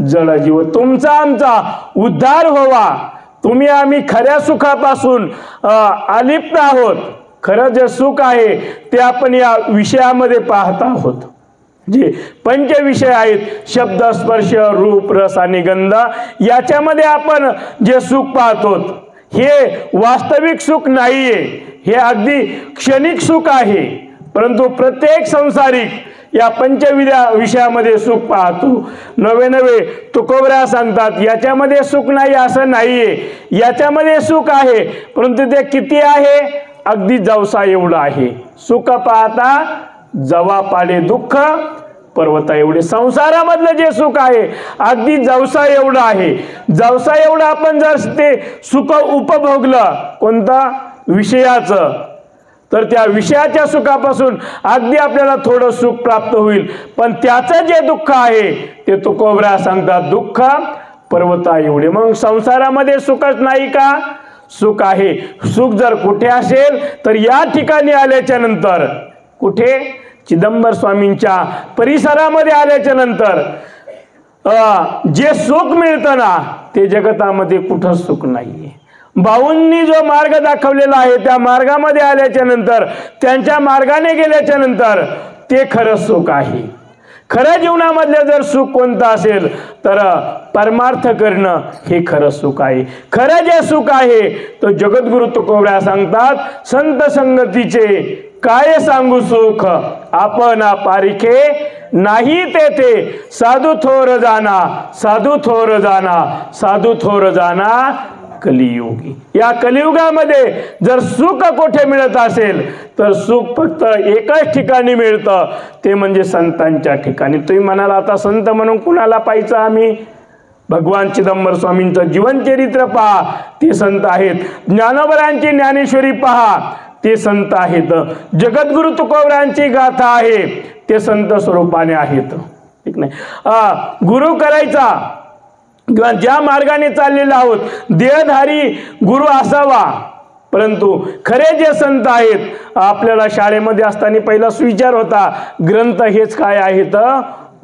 जडजीव. तुमचा आमचा उद्धार व्हावा. तुम्ही आम्ही खऱ्या सुखापासून अलिप्त आहोत. खरं जे सुख आहे ते आपण या विषयामध्ये पाहत आहोत. जे पंचविषय आहेत शब्द स्पर्श रूप रस आणि गंध, याच्यामध्ये आपण जे सुख पाहतो हे वास्तविक सुख नाहीये, हे अगदी क्षणिक सुख आहे. परंतु प्रत्येक संसारिक या विषयामध्ये सुख पाहतो. नवे नवे तुकोबऱ्या सांगतात याच्यामध्ये सुख नाही असं नाहीये, याच्यामध्ये सुख आहे परंतु ते किती आहे, अगदी जवसा एवढं आहे. सुख पाहता जवा पाडे दुःख पर्वता एवढे. संसारामधलं जे सुख आहे अगदी जवसा एवढं आहे. जवसा एवढं आपण जर ते सुख उपभोगलं कोणता विषयाचं तर त्या विषयाच्या सुखापासून अगदी आपल्याला थोडं सुख प्राप्त होईल. पण त्याचं जे दुःख आहे ते तुकोबऱ्या सांगतात दुःख पर्वता एवढे. मग संसारामध्ये सुखच नाही का, सुख आहे. सुख जर कुठे असेल तर या ठिकाणी आल्याच्या नंतर, कुठे, चिदंबर स्वामींच्या परिसरामध्ये आल्याच्या नंतर जे सुख मिळतं ना ते जगतामध्ये कुठंच सुख नाहीये. भाऊंनी जो मार्ग दाखवलेला आहे त्या मार्गामध्ये आल्याच्या नंतर, त्यांच्या मार्गाने गेल्याच्या नंतर ते खरं सुख आहे. खरं जीवनामधलं जर सुख कोणतं असेल तर परमार्थ करणं हे खरं सुख आहे. खरं जे सुख आहे तो जगद्गुरु तुकोबऱ्या सांगतात संत संगतीचे काय सांगू सुख आपण पारिखे नाही तेथे साधू थोर जाना साधू थोर जाना साधू थोर जाना कलियुगी. या कलियुगामध्ये जर सुख कुठे मिळत असेल तर सुख फक्त एकाच ठिकाणी मिळतं, ते म्हणजे संतांच्या ठिकाणी. तुम्ही म्हणाल आता संत म्हणून कुणाला पाहायचं आम्ही? भगवान चिदंबर स्वामींचं जीवनचरित्र पहा, ते संत आहेत. ज्ञानोबरांची ज्ञानेश्वरी पहा, ते संत आहेत. जगद्गुरु तुकोबरांची गाथा आहे, ते संत स्वरूपाने आहेत. ठीक नाही, गुरु करायचा किंवा ज्या मार्गाने चाललेलो आहोत देहधारी गुरु असावा, परंतु खरे जे संत आहेत, आपल्याला शाळेमध्ये असताना पहिला सुविचार होता, ग्रंथ हेच काय आहेत?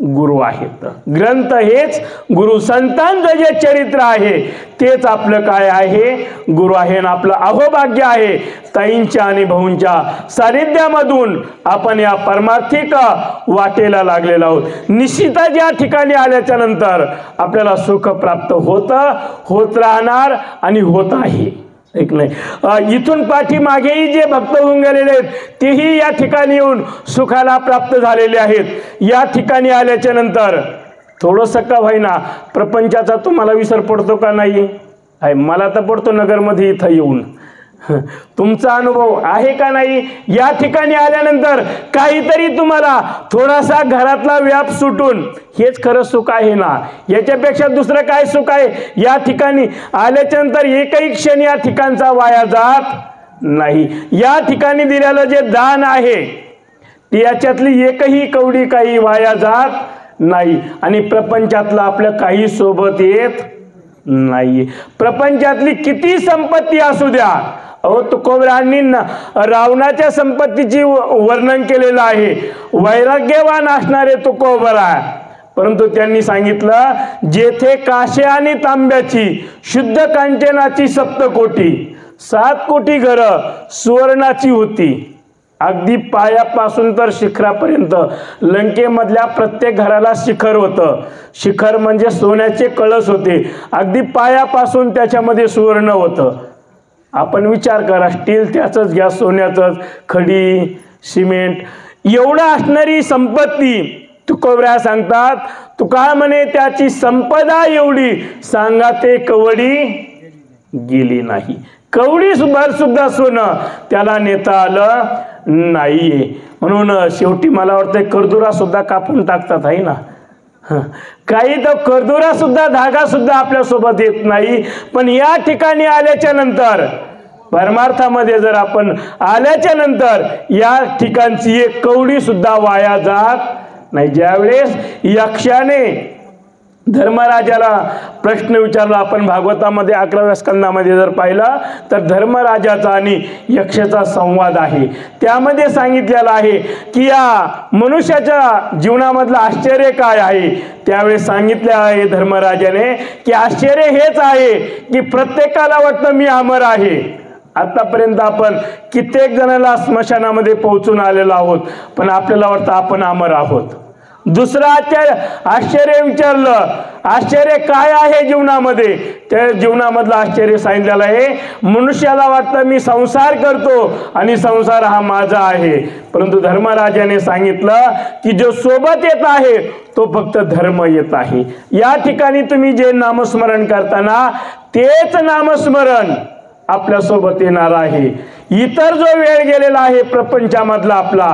गुरु आहेत. ग्रंथ हेच गुरु. संतांचं जे चरित्र आहे तेच आपलं काय आहे? गुरु आहे. आणि आपलं अहोभाग्य आहे ताईंच्या आणि भाऊंच्या सानिध्यामधून आपण या परमार्थिक वाटेला लागलेलो आहोत. निश्चितच या ठिकाणी आल्याच्या नंतर आपल्याला सुख प्राप्त होत राहणार आणि होत आहे. एक नाही, इथून पाठीमागेही जे भक्त होऊन गेलेले आहेत तेही या ठिकाणी येऊन सुखाला प्राप्त झालेले आहेत. या ठिकाणी आल्याच्या नंतर थोडंसं का होईना प्रपंचाचा तुम्हाला विसर पडतो का नाही? आहे, मला तर पडतो नगरमध्ये इथं येऊन. तुमचा अनुभव आहे का नाही? या ठिकाणी आल्यानंतर काहीतरी तुम्हाला थोडासा घरातला व्याप सुटून, हेच खरं सुख आहे ना? याच्यापेक्षा दुसरं काय सुख आहे? या ठिकाणी आल्याच्या नंतर एकही क्षण या ठिकाणचा वाया जात नाही. या ठिकाणी दिलेलं जे दान आहे याच्यातली एकही कवडी काही वाया जात नाही. आणि प्रपंचातलं आपलं काही सोबत येत नाही. प्रपंचातली किती संपत्ती असू द्या, अहो तुकोबरांनी रावणाच्या संपत्तीची वर्णन केलेलं आहे. वैराग्यवान असणारे तुकोबरा, परंतु त्यांनी सांगितलं जेथे काशे आणि तांब्याची शुद्ध कांचनाची सप्तकोटी, 7 कोटी घरं सुवर्णाची होती. अगदी पायापासून तर शिखरापर्यंत लंकेमधल्या प्रत्येक घराला शिखर होतं. शिखर म्हणजे सोन्याचे कळस होते. अगदी पायापासून त्याच्यामध्ये सुवर्ण होतं. आपण विचार करा, स्टील त्याचंच घ्या, सोन्याचंच, खडी, सिमेंट, एवढं असणारी संपत्ती तुकोबरा सांगतात. तुका म्हणे त्याची संपदा एवढी, सांगा ते कवडी गेली नाही. कवडी भर सुद्धा सोनं त्याला नेता आलं नाहीये. म्हणून शेवटी मला वाटतं करदुरा सुद्धा कापून टाकतात, आहे ना? काही तर करदुरा सुद्धा, धागा सुद्धा आपल्या सोबत येत नाही. पण या ठिकाणी आल्याच्या नंतर, परमार्थामध्ये जर आपण आल्याच्या नंतर या ठिकाणची एक कवडी सुद्धा वाया जात नाही. ज्यावेळेस यक्षाने धर्मराजाला प्रश्न विचारला, आपण भागवतामध्ये 11व्या स्कंदामध्ये जर पाहिलं तर धर्मराजाचा आणि यक्षाचा संवाद आहे. त्यामध्ये सांगितलेलं आहे की या मनुष्याच्या जीवनामधलं आश्चर्य काय आहे. त्यावेळेस सांगितले आहे धर्मराजाने की आश्चर्य हेच आहे की प्रत्येकाला वाटतं मी अमर आहे. आतापर्यंत आपण कित्येक जणांना स्मशानामध्ये पोहोचून आलेलो आहोत, पण आपल्याला वाटतं आपण अमर आहोत. दुसरं आश्चर्य विचारलं, आश्चर्य काय आहे जीवनामध्ये? त्या जीवनामधलं आश्चर्य सांगितलेलं आहे, मनुष्याला वाटतं मी संसार करतो आणि संसार हा माझा आहे, परंतु धर्मराजाने सांगितलं की जो सोबत येत आहे तो फक्त धर्म येत आहे. या ठिकाणी तुम्ही जे नामस्मरण करताना तेच नामस्मरण आपल्या सोबत येणार आहे. इतर जो वेळ गेलेला आहे प्रपंचामधला आपला,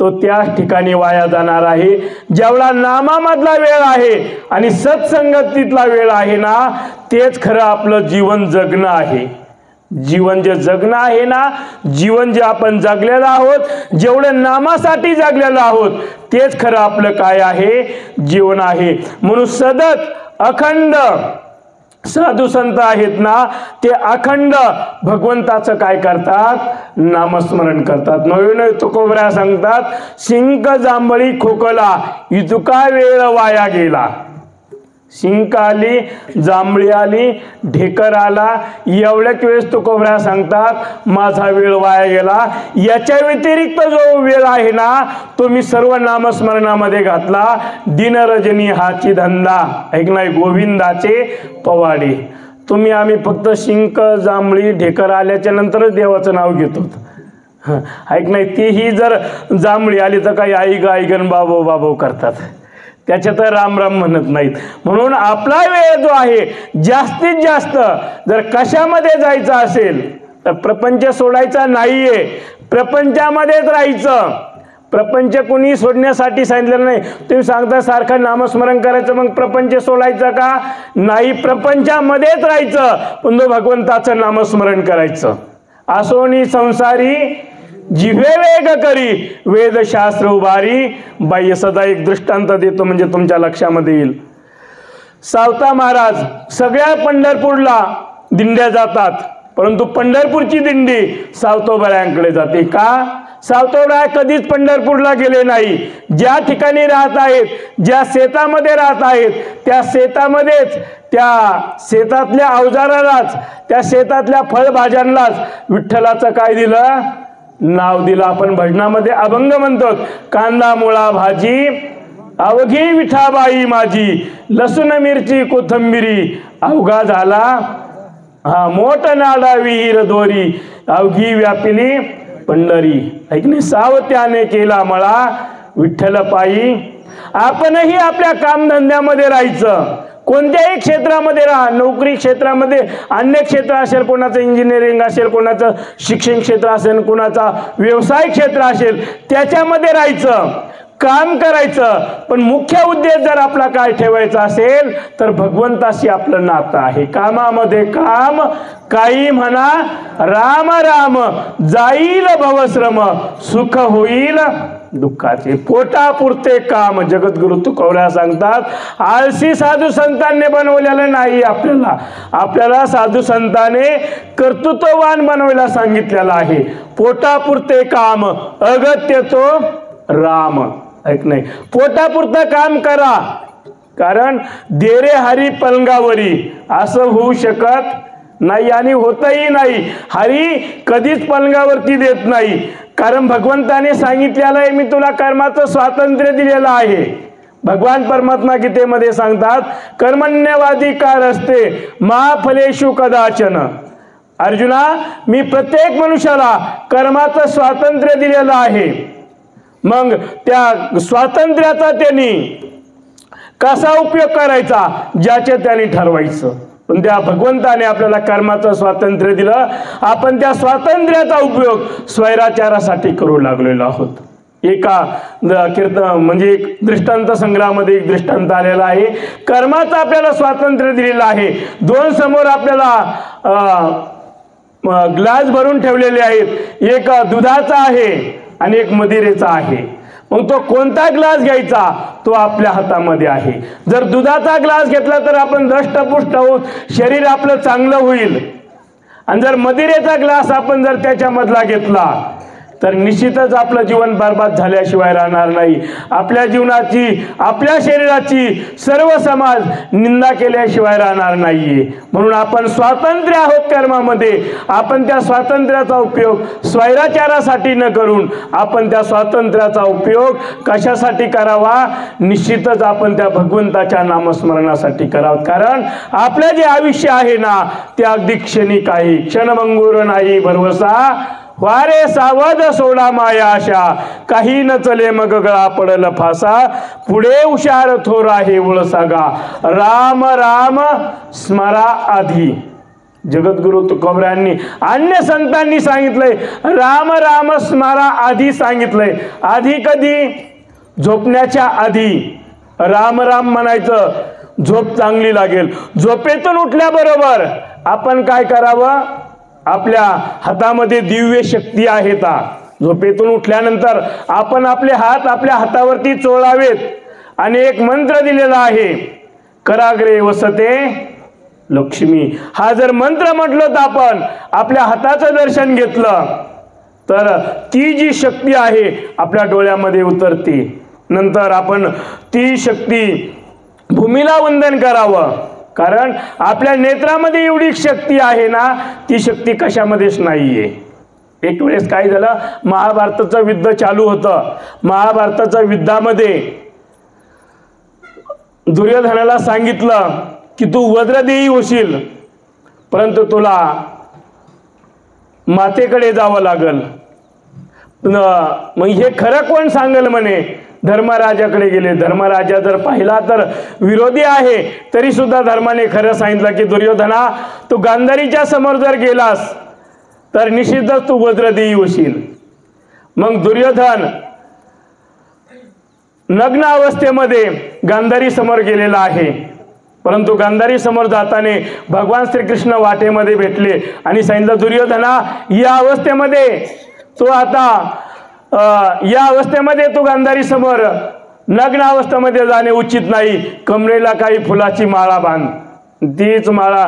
तो त्याच ठिकाणी वाया जाणार आहे. जेवढा नामामधला वेळ आहे आणि सत्संगतीतला वेळ आहे ना, तेच खरं आपलं जीवन जगणं आहे. जीवन जे जगणं आहे ना, जीवन जे आपण जगलेलं आहोत, जेवढं नामासाठी जगलेलं आहोत, तेच खरं आपलं काय आहे? जीवन आहे. म्हणून सतत अखंड साधू संत आहेत ना, ते अखंड भगवंताचं काय करतात? नामस्मरण करतात. नवीन तुकोबरा सांगतात, शिंक जांभळी खोकला इतका वेळ वाया गेला. शिंक आली, जांभळी आली, ढेकर आला, एवढ्याच वेळेस तुकोबरा सांगतात माझा वेळ वाया गेला. याच्या व्यतिरिक्त जो वेळ आहे ना, तो मी सर्व नामस्मरणामध्ये घातला. दिन रजनी हाची धंदा, ऐक नाही, गोविंदाचे पवाडे. तुम्ही आम्ही फक्त शिंक जांभळी ढेकर आल्याच्या नंतरच देवाचं नाव घेतो. ऐक नाही, तीही जर जांभळी आली तर काही आई ग आई गण बाबो बाबो करतात. त्याच्यात राम राम म्हणत नाहीत. म्हणून आपला वेळ जो आहे जास्तीत जास्त जर कशामध्ये जायचं असेल तर प्रपंच सोडायचा नाहीये, प्रपंचामध्येच राहायचं. प्रपंच कोणी सोडण्यासाठी सांगितलेलं नाही. तुम्ही सांगता सारखं नामस्मरण करायचं मग प्रपंच सोडायचं का? नाही, प्रपंचामध्येच राहायचं पण भगवंताचं नामस्मरण करायचं. असोनी संसारी जिव्हे वेग करी, वेदशास्त्र उभारी. बाह्य सदा एक दृष्टांत देतो म्हणजे तुमच्या लक्षामध्ये येईल. सावता महाराज सगळ्या पंढरपूरला दिंड्या जातात, परंतु पंढरपूरची दिंडी सावतोबऱ्यांकडे जाते. का? सावतोबरा कधीच पंढरपूरला गेले नाही. ज्या ठिकाणी राहत आहेत, ज्या शेतामध्ये राहत आहेत, त्या शेतामध्येच, त्या शेतातल्या अवजारालाच, त्या शेतातल्या फळभाज्यांनाच विठ्ठलाचं काय दिलं? नाव दिलं. आपण भजनामध्ये अभंग म्हणतो, कांदा मुळा भाजी अवघी विठाबाई माझी, लसूण मिरची कोथंबिरी अवघा झाला हा मोठ नाडा विहीर दोरी, अवघी व्यापिली पंढरी. ऐकणे सावत्याने केला मळा विठ्ठल पायी. आपणही आपल्या कामधंद्यामध्ये राहायचं. कोणत्याही क्षेत्रामध्ये राहा, नोकरी क्षेत्रामध्ये, अन्य क्षेत्र असेल, कोणाचं इंजिनिअरिंग असेल, कोणाचं शिक्षण क्षेत्र असेल, कोणाचा व्यवसाय क्षेत्र असेल, त्याच्यामध्ये राहायचं, काम करायचं. पण मुख्य उद्देश जर आपला काय ठेवायचा असेल तर भगवंताशी आपलं नातं आहे. कामामध्ये काम, काही म्हणा राम राम, जाईल भवश्रम, सुख होईल दुःखाचे. पोटापुरते काम. जगद्गुरु तुकोबरा सांगतात, आळशी साधू संतांनी बनवलेलं नाही आपल्याला. आपल्याला साधू संतांने कर्तृत्ववान बनवायला सांगितलेलं आहे. पोटापुरते काम, अगत्य तो राम. ऐक नाही, पोटापुरतं काम करा, कारण देरे हरी पलंगावरी असं होऊ शकत नाही आणि होतही नाही. हरी कधीच पलंगावरती देत नाही, कारण भगवंताने सांगितलेलं आहे, मी तुला कर्माचं स्वातंत्र्य दिलेलं आहे. भगवान परमात्मा गीतेमध्ये सांगतात, कर्मण्यवाधिकार असते महाफलेषु कदाचन. अर्जुना, मी प्रत्येक मनुष्याला कर्माचं स्वातंत्र्य दिलेलं आहे. मग त्या स्वातंत्र्याचा त्यांनी कसा उपयोग करायचा ज्याचे त्यांनी ठरवायचं. पण त्या भगवंताने आपल्याला कर्माचं स्वातंत्र्य दिलं. आपण त्या स्वातंत्र्याचा उपयोग स्वैराचारासाठी करू लागलेलो आहोत. एका म्हणजे एक दृष्टांत संग्रहामध्ये एक दृष्टांत आलेला आहे. कर्माचं आपल्याला स्वातंत्र्य दिलेलं आहे. दोन समोर आपल्याला ग्लास भरून ठेवलेले आहेत. एक दुधाचा आहे आणि एक मदिरेचा आहे. मग तो कोणता ग्लास घ्यायचा तो आपल्या हातामध्ये आहे. जर दुधाचा ग्लास घेतला तर आपण दष्टपुष्ट होऊन शरीर आपलं चांगलं होईल. आणि जर मदिरेचा ग्लास आपण जर त्याच्यामधला घेतला तर निश्चितच आपलं जीवन बर्बाद झाल्याशिवाय राहणार नाही. आपल्या जीवनाची, आपल्या शरीराची सर्व समाज निंदा केल्याशिवाय राहणार नाहीये. म्हणून आपण स्वातंत्र्य आहोत कर्मामध्ये. आपण त्या स्वातंत्र्याचा उपयोग स्वैराचारासाठी न करून आपण त्या स्वातंत्र्याचा उपयोग कशासाठी करावा? निश्चितच आपण त्या भगवंताच्या नामस्मरणासाठी करावं. कारण आपलं जे आयुष्य आहे ना ते अगदी क्षणिक आहे. क्षणभंगुर नाही भरवसा, वारे सावध सोडा माया आशा, काही न चले मग गळा पडल फासा, पुढे हुशार थोर आहे वळसागा, राम राम स्मरा आधी. जगद्गुरु तुकोबरायांनी अन्य संतांनी सांगितलंय राम राम स्मरा आधी सांगितलंय. आधी कधी? झोपण्याच्या आधी राम राम म्हणायचं. झोप चांगली लागेल. झोपेतून उठल्याबरोबर आपण काय करावं? आपल्या हातामध्ये दिव्य शक्ती आहे. झोपेतून उठल्यानंतर आपण आपले हात आपल्या हातावरती चोळावेत आणि एक मंत्र दिलेला आहे, कराग्रे वसते लक्ष्मी. हा जर मंत्र म्हटलं तर आपण आपल्या हाताचं दर्शन घेतलं तर ती जी शक्ती आहे आपल्या डोळ्यामध्ये उतरते. नंतर आपण ती शक्ती भूमीला वंदन करावं, कारण आपल्या नेत्रामध्ये एवढी शक्ती आहे ना, ती शक्ती कशामध्येच नाहीये. एक वेळेस काय झालं, महाभारताचं युद्ध चालू होतं. महाभारताच्या युद्धामध्ये दुर्योधनाला सांगितलं की तू वज्रदेही होशील, परंतु तुला मातेकडे जावं लागल. मग हे खरं कोण सांगेल म्हणे? धर्मराजाकडे गेले. धर्मराजा जर पाहिला तर विरोधी आहे, तरी सुद्धा धर्माने खरं सांगितलं की दुर्योधना, तू गांधारीच्या समोर जर गेलास तर निश्चितच तू वज्रदेही होशील. मग दुर्योधन नग्न अवस्थेमध्ये गांधारी समोर गेलेला आहे. परंतु गांधारी समोर जाताना भगवान श्रीकृष्ण वाटेमध्ये भेटले आणि सांगितलं, दुर्योधना, या अवस्थेमध्ये तू तू गांधारी समोर नग्न अवस्थेमध्ये जाणे उचित नाही. कमरेला काही फुलाची माळा बांध. तीच माळा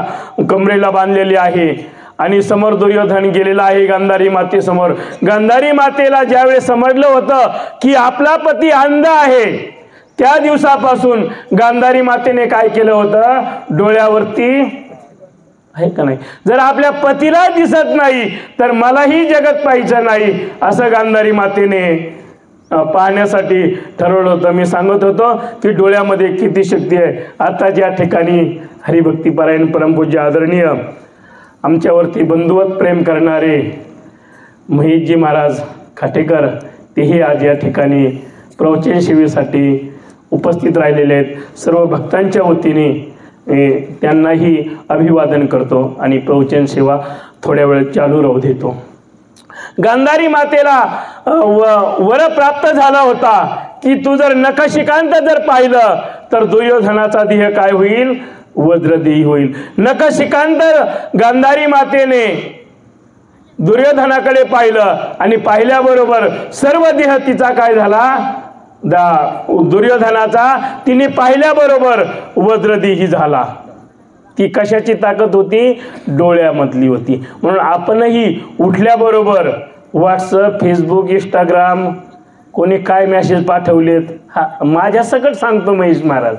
कमरेला बांधलेली आहे आणि समोर दुर्योधन गेलेला आहे गांधारी मातेसमोर. गांधारी मातेला ज्यावेळेस समजलं होतं की आपला पती अंध आहे, त्या दिवसापासून गांधारी मातेने काय केलं होतं, डोळ्यावरती आहे का नाही, जर आपल्या पतीला दिसत नाही तर मलाही जगत पाहायचं नाही, असं गांधारी मातेने पाहण्यासाठी ठरवलं होतं. मी सांगत होतो की डोळ्यामध्ये किती शक्ती आहे. आताच्या ठिकाणी हरिभक्तीपरायण परमपूज्य आदरणीय आमच्यावरती बंधुवत प्रेम करणारे महेशजी महाराज खाटेकर, तेही आज या ठिकाणी प्रवचन सेवेसाठी उपस्थित राहिलेले आहेत. सर्व भक्तांच्या वतीने त्यांनाही अभिवादन करतो आणि प्रवचन सेवा थोड्या वेळ चालू राहू देतो. गांधारी मातेला वर प्राप्त झाला होता की तू जर नखशिकांत जर पाहिलं तर दुर्योधनाचा देह काय होईल, वज्रदेही होईल. नखशिकांत गांधारी मातेने दुर्योधनाकडे पाहिलं आणि पाहिल्याबरोबर सर्व देह तिचा काय झाला, दुर्योधनाचा तिने पाहिल्याबरोबर वज्रदेही झाला. ती कशाची ताकद होती, डोळ्यामधली होती. म्हणून आपणही उठल्याबरोबर व्हॉट्सअप, फेसबुक, इंस्टाग्राम कोणी काय मेसेज पाठवलेत, माझ्या सकट सांगतो महेश महाराज,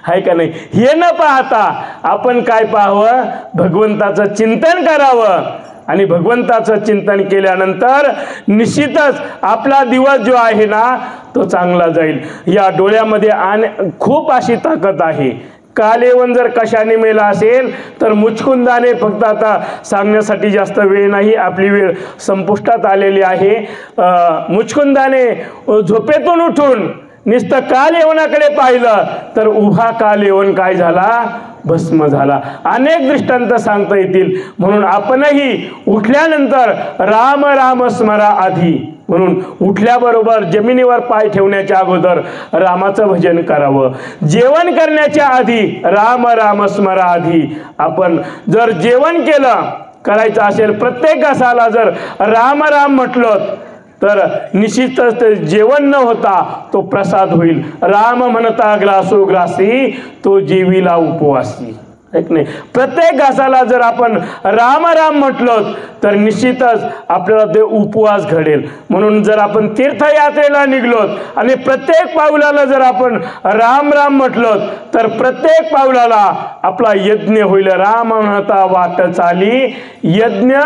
आहे का नाही, हे न पाहता आपण काय पाहावं, भगवंताचं चिंतन करावं. आणि भगवंताचं चिंतन केल्यानंतर निश्चितच आपला दिवस जो आहे ना तो चांगला जाईल. या डोळ्यामध्ये खूप अशी ताकद आहे. कालेवन जर कशाने मेला असेल तर मुचकुंदाने, फक्त आता सांगण्यासाठी जास्त वेळ नाही, आपली वेळ संपुष्टात आलेली आहे. मुचकुंदाने झोपेतून उठून नुसतं कालयवनाकडे पाहिलं तर उभा कालयवन काय झाला, भस्म झाला. अनेक दृष्टांत सांगता येतील. म्हणून आपणही उठल्यानंतर राम राम स्मरा आधी, म्हणून उठल्याबरोबर जमिनीवर पाय ठेवण्याच्या अगोदर रामाचं भजन करावं. जेवण करण्याच्या आधी राम राम स्मरा आधी. आपण जर जेवण करायचं असेल, प्रत्येक घासाला जर राम राम म्हटलं तर निश्चितच जेवण न होता तो प्रसाद होईल. राम म्हणता ग्रासो ग्रासी, तो जेविला उपवासी. ऐक नाही, प्रत्येक घासाला जर आपण राम राम म्हटलं तर निश्चितच आपल्याला ते उपवास घडेल. म्हणून जर आपण तीर्थयात्रेला निघलोत आणि प्रत्येक पाऊलाला जर आपण राम राम म्हटलं तर प्रत्येक पाऊलाला आपला यज्ञ होईल. राम म्हणता वाट चाली, यज्ञ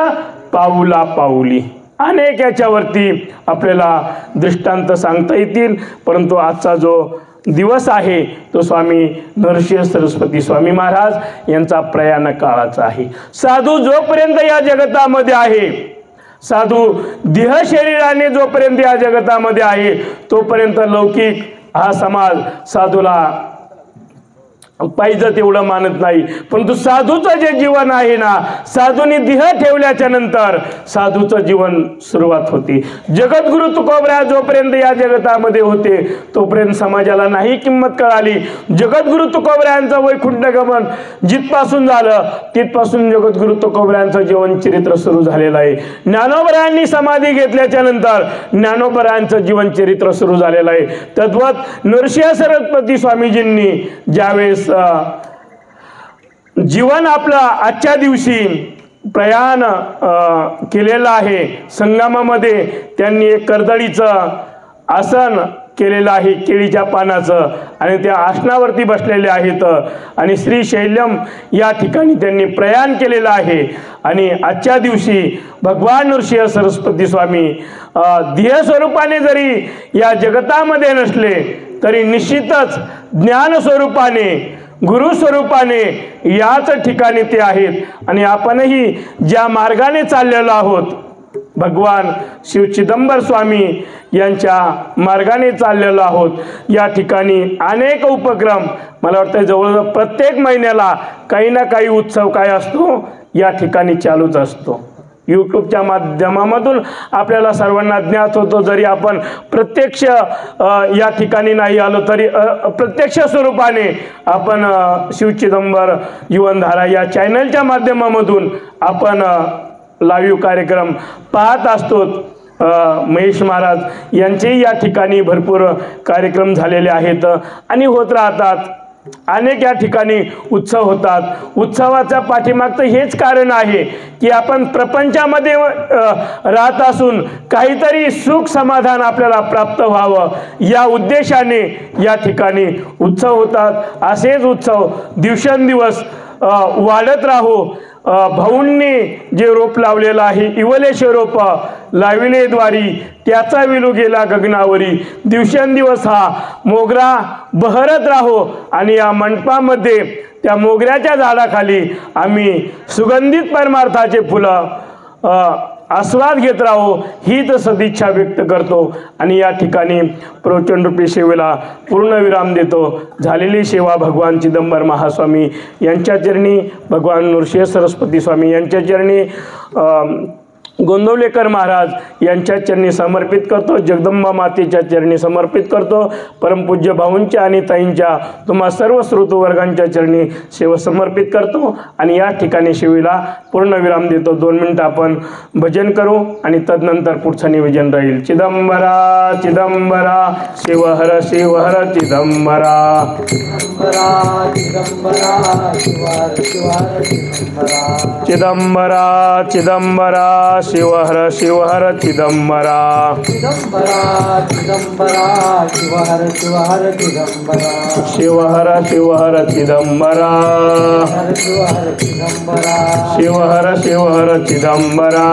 पाऊला पाऊली. अनेक याच्यावरती आपल्याला दृष्टांत सांगता येतील. परंतु आजचा जो दिवस आहे तो स्वामी नरसिंह सरस्वती स्वामी महाराज यांचा प्रयाण काळाचा आहे. साधू जोपर्यंत या जगतामध्ये आहे, साधू देह शरीराने जोपर्यंत या जगतामध्ये आहे, तोपर्यंत लौकिक हा समाज साधूला पाहिजे तेवढं मानत नाही. परंतु साधूचं जे जीवन आहे ना, साधूने देह ठेवल्याच्या नंतर साधूचं जीवन सुरुवात होते. जगद्गुरु तुकोबरा जोपर्यंत या जगतामध्ये होते तोपर्यंत समाजाला नाही किंमत कळाली. जगद्गुरु तुकोबरायांचं वैकुंठ गमन जिथपासून झालं तिथपासून जगद्गुरु तुकोबरायांचं जीवन चरित्र सुरू झालेलं आहे. ज्ञानोबरायांनी समाधी घेतल्याच्या नंतर ज्ञानोबरायांचं जीवन चरित्र सुरू झालेलं आहे. तद्वत नरसिंह सरस्वती स्वामीजींनी ज्यावेळेस जीवन आपलं आजच्या दिवशी प्रयाण केलेलं आहे, संगमामध्ये त्यांनी एक कर्दळीचं आसन केलेलं आहे, केळीच्या पानाचं, आणि त्या आसनावरती बसलेले आहेत आणि श्रीशैल्यम या ठिकाणी त्यांनी प्रयाण केलेलं आहे. आणि आजच्या दिवशी भगवान नरसिंह सरस्वती स्वामी ध्येय स्वरूपाने जरी या जगतामध्ये नसले तरी निश्चितच ज्ञान स्वरूपाने, गुरु स्वरूपाने याच ठिकाणी ते आहेत. आणि आपणही ज्या मार्गाने चाललेलो आहोत, भगवान शिव चिदंबर स्वामी यांच्या मार्गाने चाललेलो आहोत। या ठिकाणी अनेक उपक्रम, मला वाटतं जवळजवळ प्रत्येक महिन्याला काही ना काही उत्सव काय असतो या ठिकाणी चालूच असतो। यूट्यूबच्या माध्यमामधून आपल्याला सर्वांना ज्ञात होतो, जरी आपण प्रत्यक्ष या ठिकाणी नाही आलो तरी प्रत्यक्ष स्वरूपाने आपण शिवचिदंबर जीवनधारा या चॅनलच्या माध्यमामधून आपण लाईव्ह कार्यक्रम पाहत असतो। महेश महाराज यांचेही या ठिकाणी भरपूर कार्यक्रम झालेले आहेत आणि होत राहतात। अनेक या ठिकाणी उत्सव होतात। उत्सवाच्या पाठीमागचं हेच कारण आहे की आपण प्रपंचामध्ये राहत असून काहीतरी सुख समाधान आपल्याला प्राप्त व्हावं या उद्देशाने या ठिकाणी उत्सव होतात। असेच उत्सव दिवसेंदिवस वाढत राहो। भाऊंनी जे रोप लावलेलं आहे इवलेशे रोप लाविलेद्वारी त्याचा विलू गेला गगनावरी, दिवसेंदिवस हा मोगरा बहरत राहो आणि या मंडपामध्ये त्या मोगऱ्याच्या झाडाखाली आम्ही सुगंधित परमार्थाचे फुलं आस्वाद घेत राहो हीच सदिच्छा व्यक्त करतो आणि या ठिकाणी प्रवचनरूपी सेवेला पूर्णविराम देतो। झालेली सेवा भगवान चिदंबर महास्वामी यांच्या चरणी, भगवान नृसिंह सरस्वती स्वामी यांच्या चरणी, गोंदवलेकर महाराज यांच्या चरणी समर्पित करतो। जगदंबा मातेच्या चरणी समर्पित करतो। परमपूज्य भाऊंच्या आणि ताईंच्या तुम्हा सर्व श्रोतृवर्गांच्या चरणी सेवा समर्पित करतो आणि या ठिकाणी सेवेला पूर्णविराम देतो। 2 मिनिटं आपण भजन करू आणि तदनंतर पुढचं निवेदन राहील। चिदंबरा चिदंबरा शिवहर शिवहर चिदंबरा, चिदंबरा चिदंबरा शिवहर शिवहर चिदंबरा, शिवहर शिवहर चिदंबरा, शिवहर शिवहर चिदंबरा,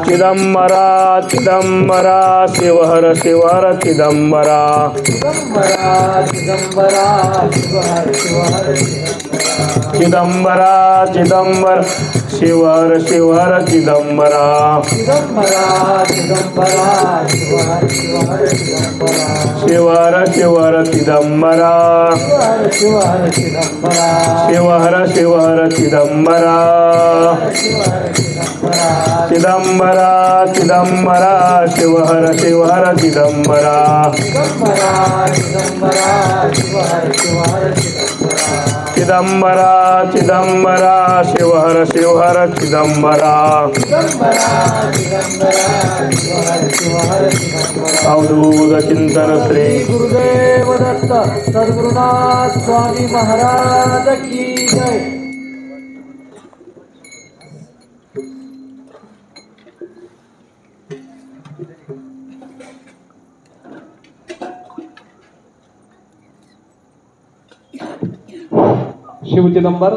चिदंबरा चिदंबरा शिवहर शिवहर चिदंबरा, चिदंबरा चिदंबर शिवहर शिवहर चिदंबरा, शिवहर शिवहर चिदंबरा, शिवहर शिवहर चिदंबरा, चिदंबरा चिदंबरा शिवहर शिवहर चिदंबरा, चिदंबरा चिदंबरा शिवहर शिवहर चिदंबरा, अवधूत चिंतन श्री गुरुदेव दत्त सद्गुरुनाथ स्वामी महाराज की जय। शिव चिदंबर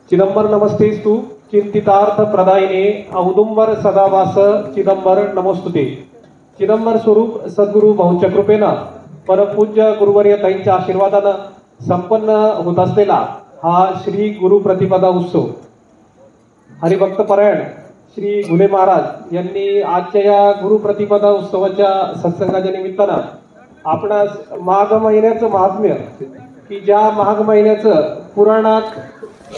चिदंबर नमस्तेस्तु चिंतितार्थ प्रदायिने औदुंबर सदावास चिदंबर नमोस्तुते। चिदंबर स्वरूप सद्गुरु भाऊंच्या कृपेनं परमपूज्य गुरुवर्य ताईंच्या आशीर्वादानं संपन्न होत असलेला हा श्री गुरु प्रतिपदा उत्सव हरिभक्तपरायण श्री घुले महाराज यांनी आजच्या या गुरु प्रतिपदा उत्सवाच्या सत्संगाच्या निमित्तानं आपणास माघ महिन्याचं महात्म्य की ज्या माघ महिन्याचं पुराणात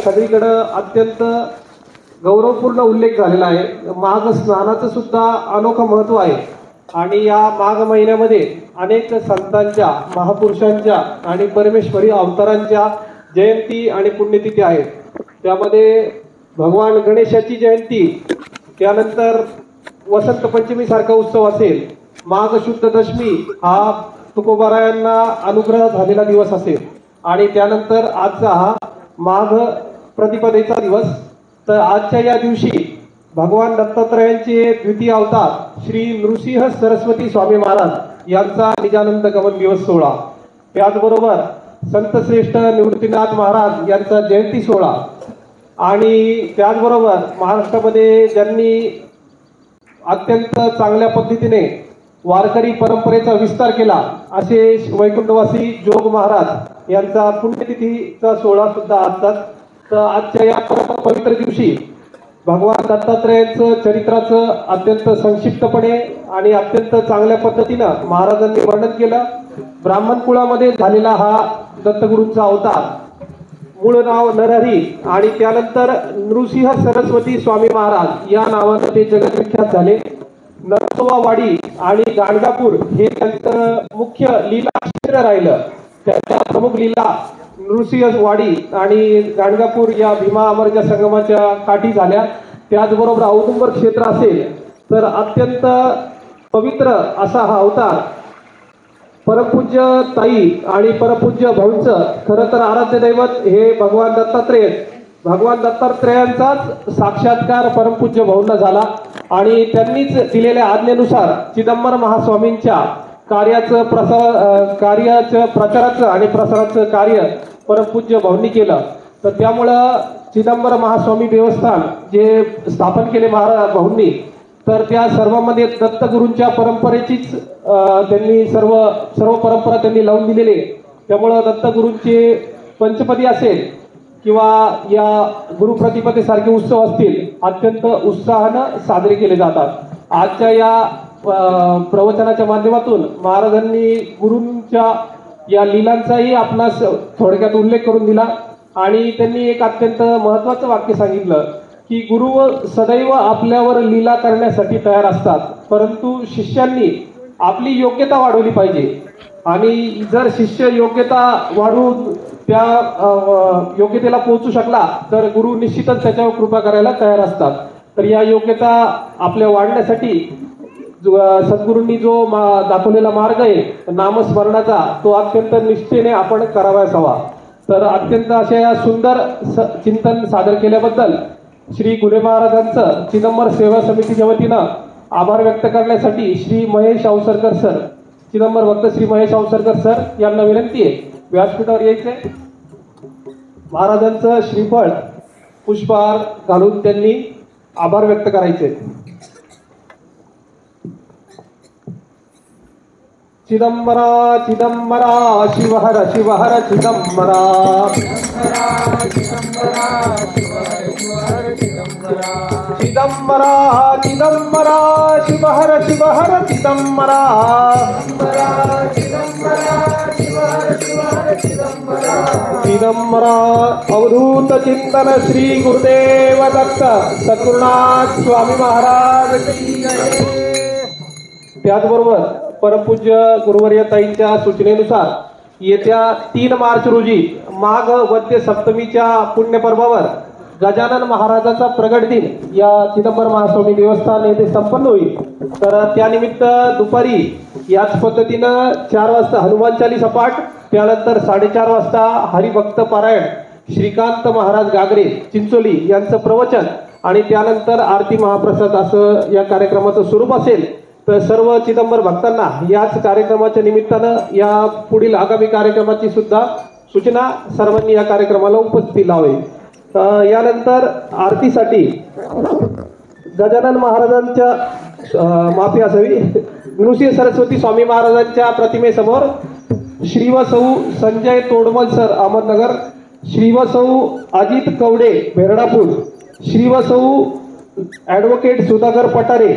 सगळीकडं अत्यंत गौरवपूर्ण उल्लेख झालेला आहे। माघ स्नानाचं सुद्धा अनोखं महत्त्व आहे आणि या माघ महिन्यामध्ये अनेक संतांच्या, महापुरुषांच्या आणि परमेश्वरी अवतारांच्या जयंती आणि पुण्यतिथी आहेत। त्यामध्ये भगवान गणेशाची जयंती, त्यानंतर वसंत पंचमी सारखा उत्सव असेल, माघ शुद्ध दशमी हा तुकोबारायांना अनुग्रह झालेला दिवस असेल आणि त्यानंतर आजचा हा माघ प्रतिपदेचा दिवस। तर आजच्या या दिवशी भगवान दत्तात्रयांचे द्वितीय अवतार श्री नृसिंह सरस्वती स्वामी महाराज यांचा निजानंद गमन दिवस सोहळा, त्याचबरोबर संतश्रेष्ठ निवृत्तीनाथ महाराज यांचा जयंती सोहळा आणि त्याचबरोबर महाराष्ट्रामध्ये ज्यांनी अत्यंत चांगल्या पद्धतीने वारकरी परंपरेचा विस्तार केला असे वैकुंठवासी जोग महाराज यांचा पुण्यतिथीचा सोहळा सुद्धा आजचा। तर आजच्या या पवित्र दिवशी भगवान दत्तात्रेयांचं चरित्राचं अत्यंत संक्षिप्तपणे आणि अत्यंत चांगल्या पद्धतीनं महाराजांनी वर्णन केलं. ब्राह्मण कुळामध्ये झालेला हा दत्तगुरूंचा अवतार, मूळ नाव नरहरी आणि त्यानंतर नृसिंह सरस्वती स्वामी महाराज या नावानं ते जगविख्यात झाले. नरसोबावाडी आणि गाणगापूर हे त्यांचं मुख्य लीला क्षेत्र राहिलं. त्यांच्या प्रमुख लीला नृसिंहवाडी आणि गाणगापूर या भीमा अमरच्या संगमाच्या काठी झाल्या. त्याचबरोबर औदुंबर क्षेत्र असेल तर अत्यंत पवित्र असा हा अवतार परमपूज्य ताई आणि परमपूज्य भाऊंचं खरं तर आराध्य दैवत हे भगवान दत्तात्रेय. भगवान दत्तात्रेयांचाच साक्षात्कार परमपूज्य भाऊंना झाला आणि त्यांनीच दिलेल्या आज्ञेनुसार चिदंबरम महास्वामींच्या कार्याचं प्रचाराचं आणि प्रसाराचं कार्य परमपूज्य भाऊंनी केलं. तर त्यामुळं चिदंबरम महास्वामी देवस्थान जे स्थापन केले भाऊंनी, तर त्या सर्वांमध्ये दत्तगुरूंच्या परंपरेचीच त्यांनी सर्व परंपरा त्यांनी लावून दिलेली. त्यामुळं दत्तगुरूंचे पंचपदी असेल किंवा या गुरुप्रतिपदेसारखे उत्सव असतील अत्यंत उत्साहानं साजरे केले जातात. आजच्या या प्रवचनाच्या माध्यमातून महाराजांनी गुरूंच्या या लीलांचाही आपणास थोडक्यात उल्लेख करून दिला आणि त्यांनी एक अत्यंत महत्वाचं वाक्य सांगितलं की गुरु सदैव आपल्यावर लीला करण्यासाठी तयार असतात, परंतु शिष्यांनी आपली योग्यता वाढवली पाहिजे आणि जर शिष्य योग्यता वाढवून त्या योग्यतेला पोहोचू शकला तर गुरु निश्चितच त्याच्यावर कृपा करायला तयार असतात. तर या योग्यता आपल्या वाढण्यासाठी सद्गुरूंनी जो दाखवलेला मार्ग आहे नामस्मरणाचा, तो अत्यंत निष्ठेने आपण करावयास हवा. तर अत्यंत अशा या सुंदर चिंतन सादर केल्याबद्दल श्री गुले महाराजांचं चिदंबर सेवा समितीच्या वतीनं आभार व्यक्त करण्यासाठी श्री महेश अवसरकर सर, चिदंबर भक्त श्री महेश अवसरकर सर यांना विनंती आहे व्यासपीठावर यायचंय. महाराजांचं श्रीफळ पुष्पहार घालून त्यांनी आभार व्यक्त करायचे. चिदंबरा चिदंबरा शिवहर शिवहर चिदंबरा, चिदंबरा चिदंबरा शिवहर शिवहर चिदंबरा, चिदंबरा. अवधूत चिंतन श्री गुरुदेव दत्त सद्गुरुनाथ स्वामी महाराज की जय. त्याचबरोबर परमपूज्य गुरुवर्य ताईंच्या सूचनेनुसार येत्या 3 मार्च रोजी माघ वद्य सप्तमीच्या पुण्यपर्वावर गजानन महाराजांचा प्रगट दिन या चिदंबर महास्वामी देवस्थान येथे संपन्न होईल. तर त्यानिमित्त दुपारी याच पद्धतीनं 4 वाजता हनुमान चालीसा पाठ, त्यानंतर 4:30 वाजता हरिभक्त पारायण श्रीकांत महाराज गागरे चिंचोली यांचं प्रवचन आणि त्यानंतर आरती महाप्रसाद असं या कार्यक्रमाचं स्वरूप असेल. तर सर्व चिदंबर भक्तांना याच कार्यक्रमाच्या निमित्तानं या पुढील आगामी कार्यक्रमाची सुद्धा सूचना सर्वांनी या कार्यक्रमाला उपस्थिती लावावी. यानंतर आरतीसाठी गजानन महाराजांच्या माफी असावी नृसिंह सरस्वती स्वामी महाराजांच्या प्रतिमेसमोर श्री व सौ संजय तोडमल सर अहमदनगर, श्री व सौ अजित कवडे भेरडापूर, श्री व सौ ॲडव्होकेट सुधाकर पटारे